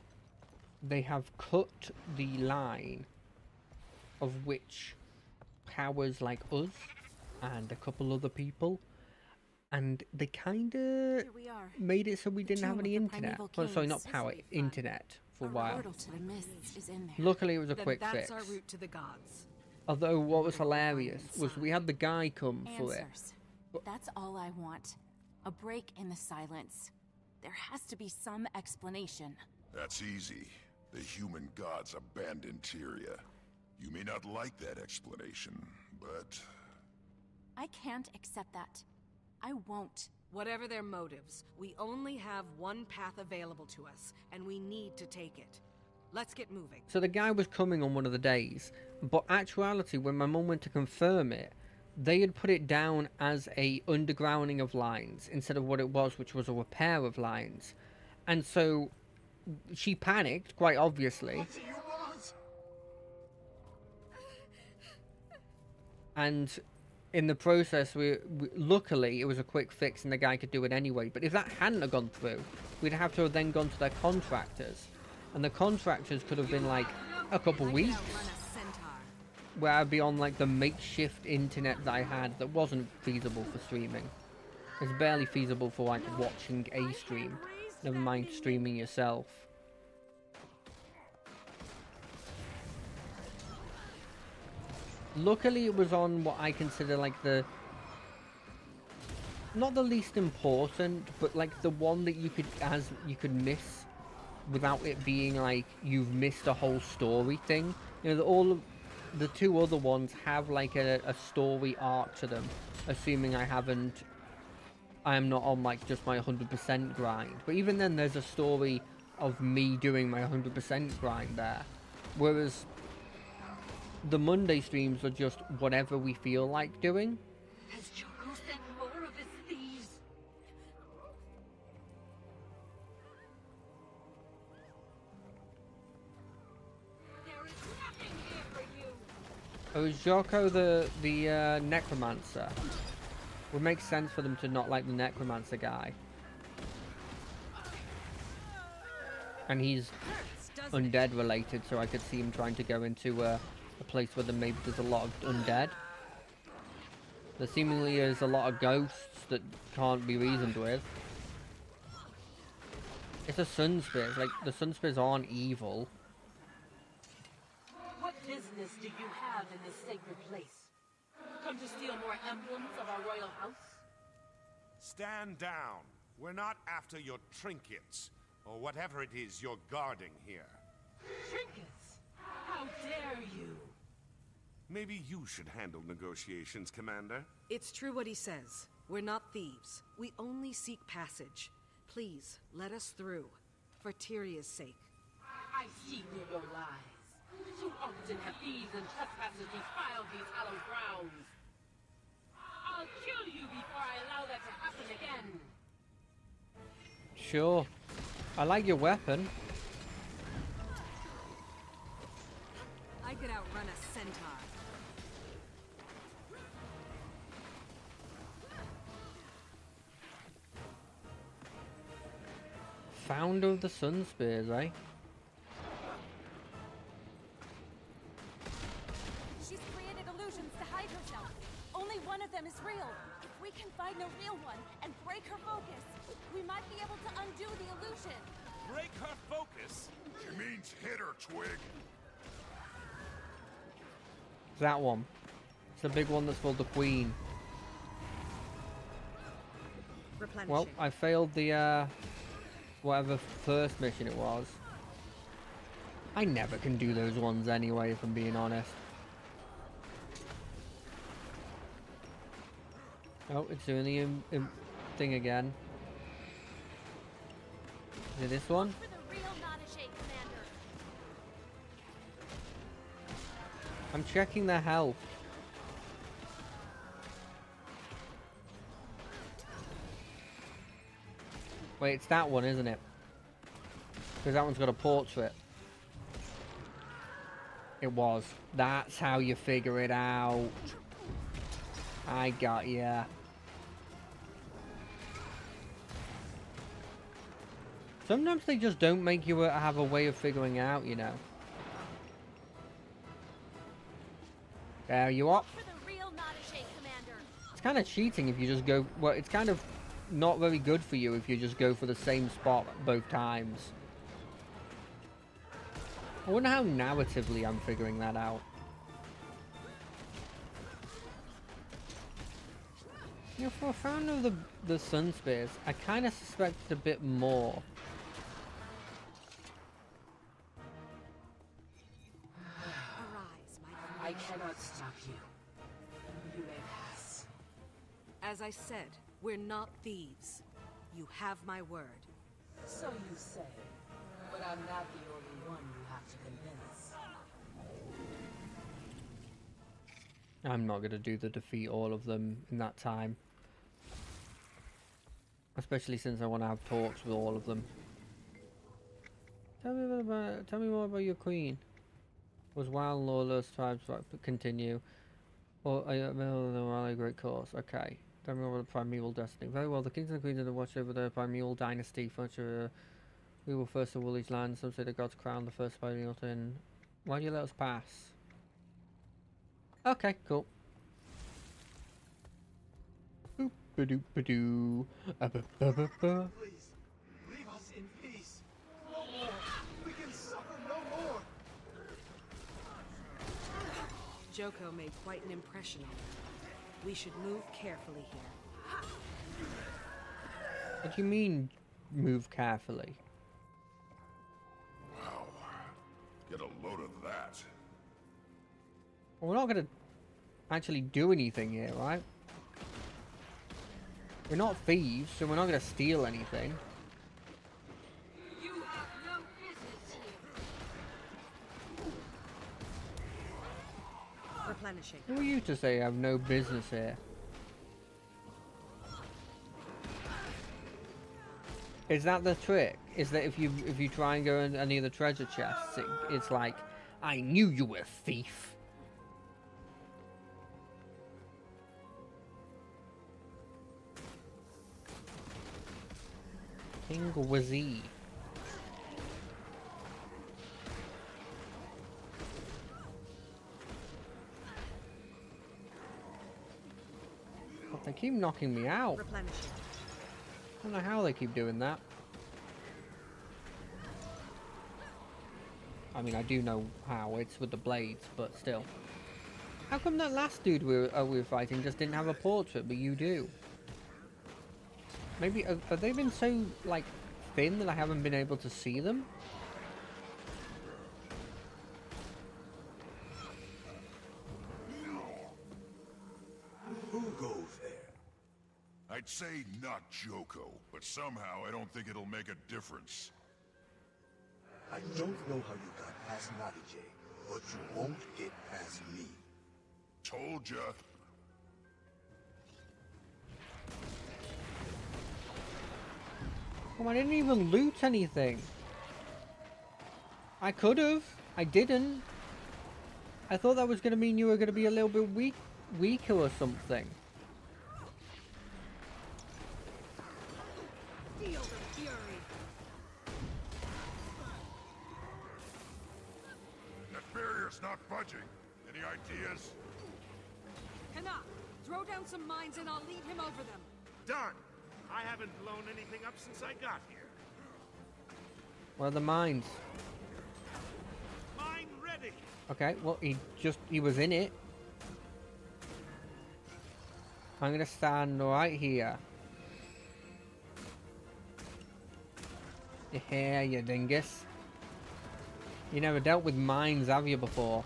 they have cut the line of which powers like us and a couple other people. And they kind of made it so we didn't have any internet. Oh, sorry, not power, internet for a while. Luckily, it was a quick fix. That's our route to the gods. Although, what was hilarious was we had the guy come for it. That's all I want. A break in the silence. There has to be some explanation. That's easy. The human gods abandoned Tyria. You may not like that explanation, but... I can't accept that. I won't. Whatever their motives, we only have one path available to us, and we need to take it. Let's get moving. So the guy was coming on one of the days, but actuality, when my mum went to confirm it, they had put it down as a undergrounding of lines instead of what it was, which was a repair of lines. And so she panicked, quite obviously. And in the process, we luckily it was a quick fix and the guy could do it anyway. But if that hadn't have gone through, we'd have to have then gone to their contractors, and the contractors could have been like a couple weeks, where I'd be on like the makeshift internet that I had that wasn't feasible for streaming. It's barely feasible for like watching a stream, never mind streaming yourself. Luckily, it was on what I consider like the... not the least important, but like the one that you could miss without it being like you've missed a whole story thing. You know, all of the two other ones have like a story arc to them, assuming I am not on like just my 100% grind. But even then, there's a story of me doing my 100% grind there. Whereas the Monday streams are just whatever we feel like doing. Has Joko sent more of his thieves? There is nothing here for you. Oh, is Joko the necromancer? Would make sense for them to not like the necromancer guy. And he's undead related, so I could see him trying to go into a place where maybe there's a lot of undead. There seemingly is a lot of ghosts that can't be reasoned with. It's a sun spirit. Like, the sun spirits aren't evil. What business do you have in this sacred place? Come to steal more emblems of our royal house? Stand down. We're not after your trinkets, or whatever it is you're guarding here. Trinkets? How dare you? Maybe you should handle negotiations, Commander. It's true what he says. We're not thieves. We only seek passage. Please, let us through. For Tyria's sake. I see through your lies. Too often have thieves and trespassers defiled these hallowed grounds. I'll kill you before I allow that to happen again. Sure. I like your weapon. I could outrun a centaur. Founder of the Sun Spears, eh? She's created illusions to hide herself. Only one of them is real. If we can find the real one and break her focus, we might be able to undo the illusion. Break her focus? She means hit her, Twig. That one. It's the big one that's called the Queen. Well, I failed the, whatever first mission it was. I never can do those ones anyway, if I'm being honest. Oh, it's doing the thing again. Is it this one? I'm checking their health. Wait, it's that one, isn't it? Because that one's got a portrait. It was. That's how you figure it out. I got ya. Sometimes they just don't make you have a way of figuring out, you know. There you are. It's kind of cheating if you just go... Well, it's kind of not very good for you if you just go for the same spot both times. I wonder how narratively I'm figuring that out. You know, for a fan of the Sun Spears, I kind of suspect it's a bit more. I cannot stop you. You may pass. As I said, we're not thieves. You have my word. So you say, but I'm not the only one you have to convince. I'm not going to do the defeat all of them in that time. Especially since I want to have talks with all of them. Tell me more about your queen. Was wild and lawless tribes continue. Well, I a great cause. Okay. Tell me more about the primeval destiny. Very well, the kings and queens of the watch over the primeval dynasty. We were first to Woolly's land. Some say the gods crowned the first primeval in. Why do you let us pass? Okay, cool. Boop ba doo ba doo. Please, leave us in peace. No more. We can suffer no more. Joko made quite an impression on me. We should move carefully here. What do you mean, move carefully? Wow. Get a load of that. Well, we're not going to actually do anything here, right? We're not thieves, so we're not going to steal anything. You have no business here. Replenishing. Who are you to say I have no business here? Is that the trick? Is that if you try and go in any of the treasure chests, it's like, I knew you were a thief. King Wazee. But they keep knocking me out. Replenishing. I don't know how they keep doing that. I mean, I do know how. It's with the blades, but still. How come that last dude we were fighting just didn't have a portrait, but you do? Maybe, have they been so, like, thin that I haven't been able to see them? Who goes there? I'd say not Joko, but somehow I don't think it'll make a difference. I don't know how you got past Nadije, but you won't get past me. Told ya. Oh, I didn't even loot anything. I could have. I didn't. I thought that was going to mean you were going to be a little bit weaker or something. Feel the fury. That barrier's not budging. Any ideas? Canuck, throw down some mines and I'll lead him over them. Done! I haven't blown anything up since I got here. Where are the mines? Mine ready! Okay, well, he was in it. I'm gonna stand right here. Yeah, you dingus. You never dealt with mines, have you, before?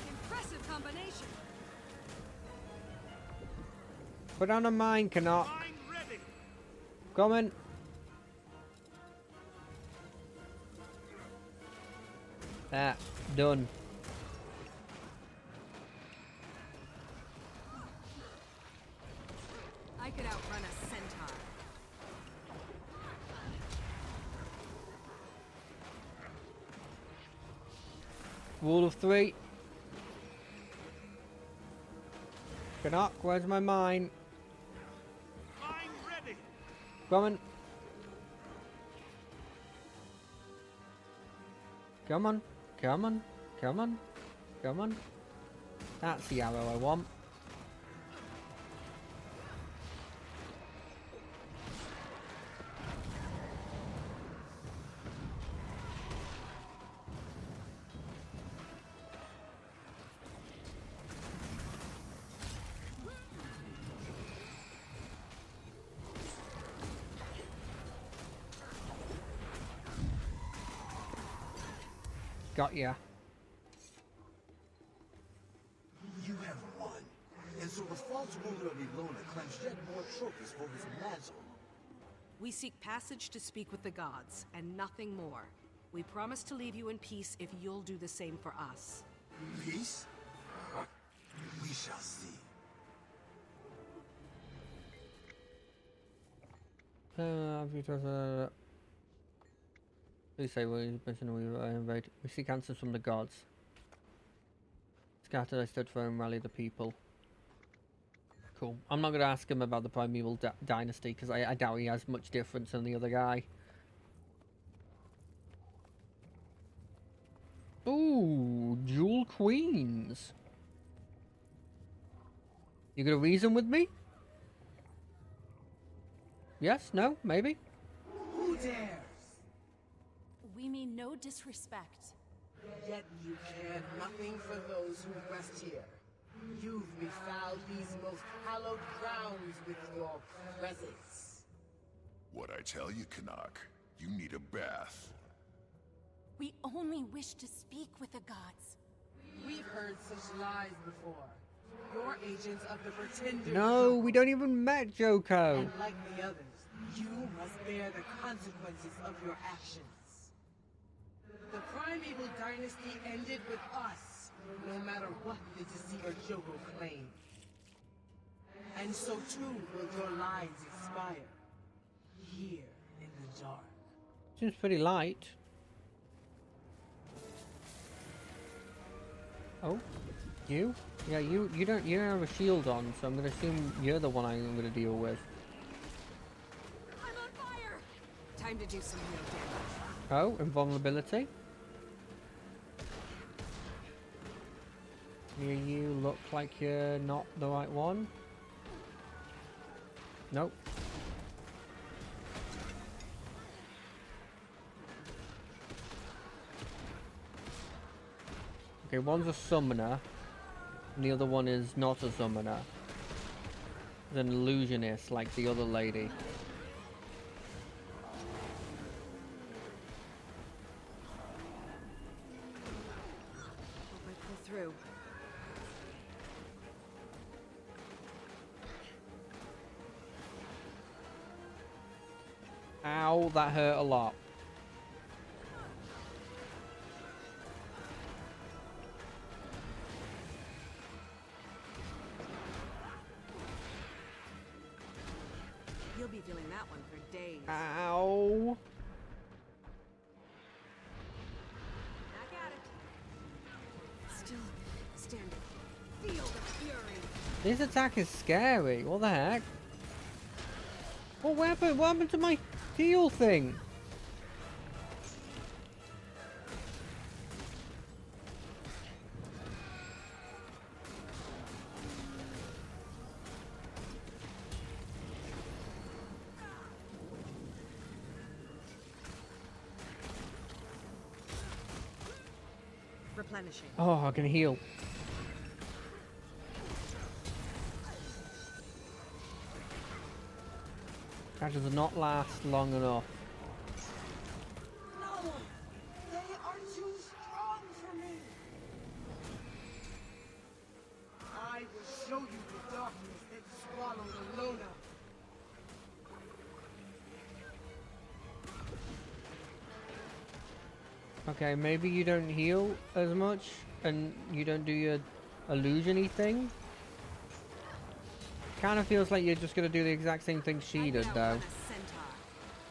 Impressive combination. Put on a mine, Canuck. Mine ready! Coming. Ah, done. I could outrun a centaur. Rule of 3. Canuck, where's my mine? Mine ready! Coming. Come on. Come on. Come on. Come on. That's the arrow I want. Got ya. You have won. And so the false ruler of Ilona claims yet more trophies for his mantle. We seek passage to speak with the gods, and nothing more. We promise to leave you in peace if you'll do the same for us. Peace? We shall see. Please say we invade. We seek answers from the gods. Scatter thy stood for and rally the people. Cool. I'm not going to ask him about the Primeval Dynasty because I doubt he has much difference than the other guy. Ooh, Jewel Queens. You gonna reason with me? Yes? No? Maybe? Who dares? We mean no disrespect. Yet you care nothing for those who rest here. You've befouled these most hallowed grounds with your presence. What I tell you, Canuck, you need a bath. We only wish to speak with the gods. We've heard such lies before. You're agents of the Pretender. No, we don't even met Joko. And like the others, you must bear the consequences of your actions. The Primeval Dynasty ended with us, no matter what the deceiver Joko claimed. And so too will your lives expire, here in the dark. Seems pretty light. Oh, you? Yeah, you don't have a shield on, so I'm gonna assume you're the one I'm gonna deal with. I'm on fire! Time to do some real damage. Oh, invulnerability. You look like you're not the right one. Nope. Okay, one's a summoner, and the other one is not a summoner. It's an illusionist, like the other lady. Hope I pull through. Ow, that hurt a lot. You'll be feeling that one for days. Ow. Back at it. Still standing. Feel the fury. This attack is scary. What the heck? What happened? What happened to my heal thing? Replenishing. Oh, I can heal. That does not last long enough. No! They are too strong for me! I will show you the darkness that swallowed Alona. Okay, maybe you don't heal as much, and you don't do your illusion-y thing. Kind of feels like you're just gonna do the exact same thing she did, though.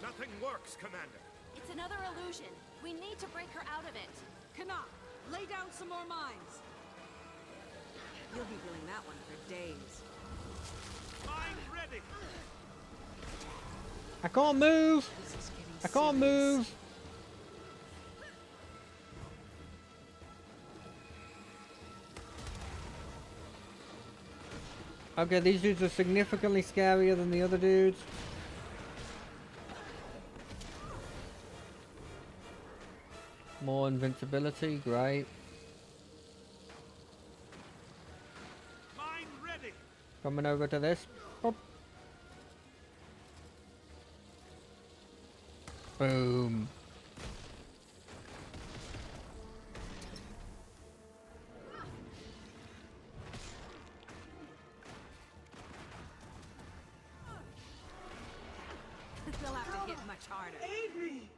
Nothing works, Commander. It's another illusion. We need to break her out of it. Canuck, lay down some more mines. You'll be feeling that one for days. Mine ready. I can't move. I can't move. Okay, these dudes are significantly scarier than the other dudes. More invincibility, great. Mine ready. Coming over to this. Oh. Boom. They'll have to hit much harder. Aid me!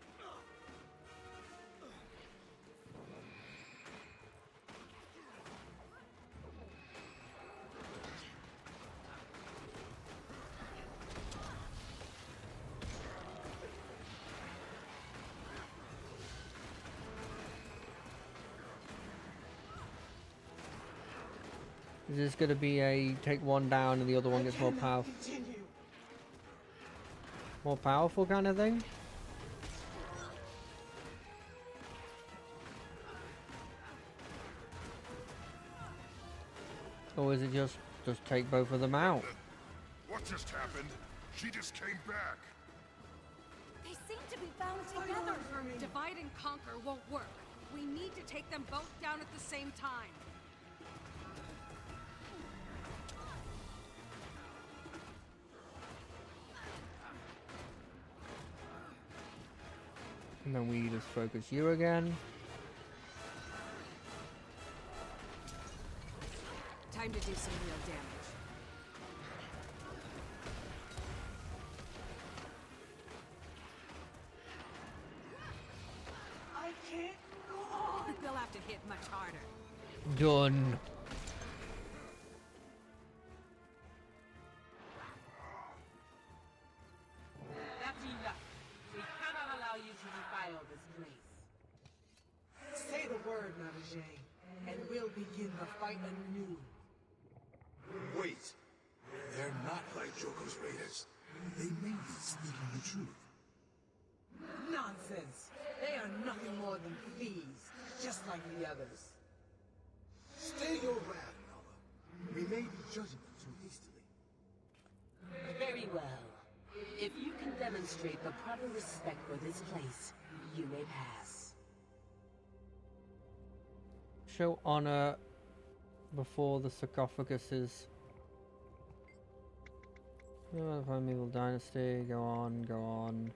Is this gonna be a take one down and the other one gets more powerful? More powerful kind of thing? Or is it just just take both of them out. What just happened? She just came back. They seem to be bound together. Divide and conquer won't work. We need to take them both down at the same time. And then we just focus you again. Time to do some real damage. I can't go on. They'll have to hit much harder. Done. That's enough. We cannot allow you to defile this place. Say the word, Navajay, and we'll begin the fight anew. Wait. They're not like Joko's raiders. They may be speaking the truth. Nonsense. They are nothing more than thieves, just like the others. Stay your wrath, Nala. We may be judging them too hastily. Very well. If you can demonstrate the proper respect for this place, you may pass. Show honor before the sarcophaguses. The Primeval Dynasty. Go on, go on.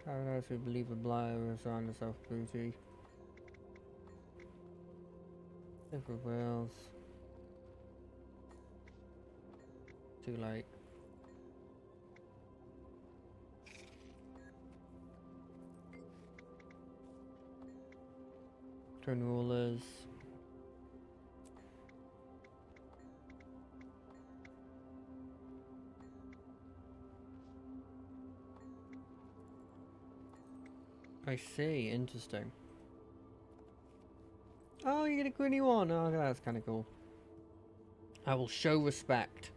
Paradise, we believe a blight will resign the self-booty. Different wills. Too late. Twin rulers. I see, interesting. Oh, you get a gritty one. Oh, that's kind of cool. I will show respect.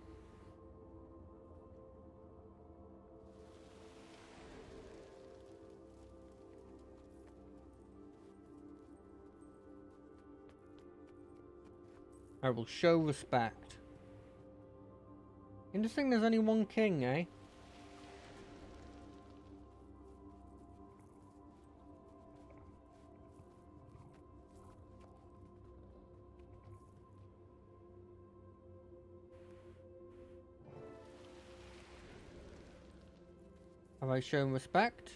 I will show respect. Interesting, there's only one king, eh? Have I shown respect?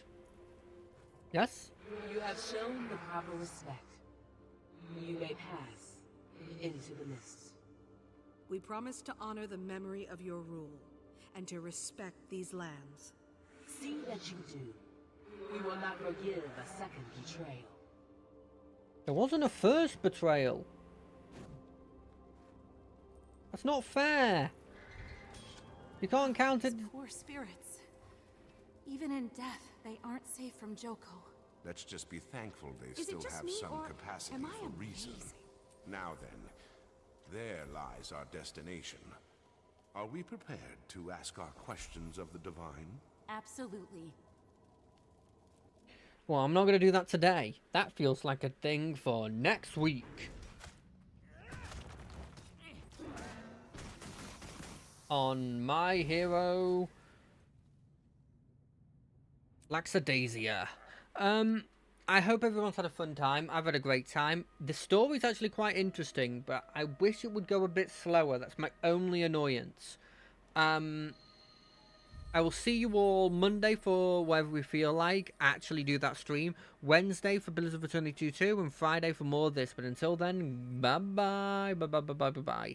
Yes? You have shown the proper respect. You may pass into the mists. We promise to honor the memory of your rule, and to respect these lands. See that you do. We will not forgive a second betrayal. There wasn't a first betrayal. That's not fair. You can't count it. These poor spirits. Even in death, they aren't safe from Joko. Let's just be thankful they Is it still just have me, some or capacity am I for reason. amazing? Now then, there lies our destination. Are we prepared to ask our questions of the divine? Absolutely. Well, I'm not going to do that today. That feels like a thing for next week. On My Hero Laxadaisia. I hope everyone's had a fun time. I've had a great time. The story's actually quite interesting, but I wish it would go a bit slower. That's my only annoyance. I will see you all Monday for whatever we feel like. Actually do that stream. Wednesday for Pillars of Eternity 2, and Friday for more of this. But until then, bye-bye. Bye-bye, bye-bye, bye-bye.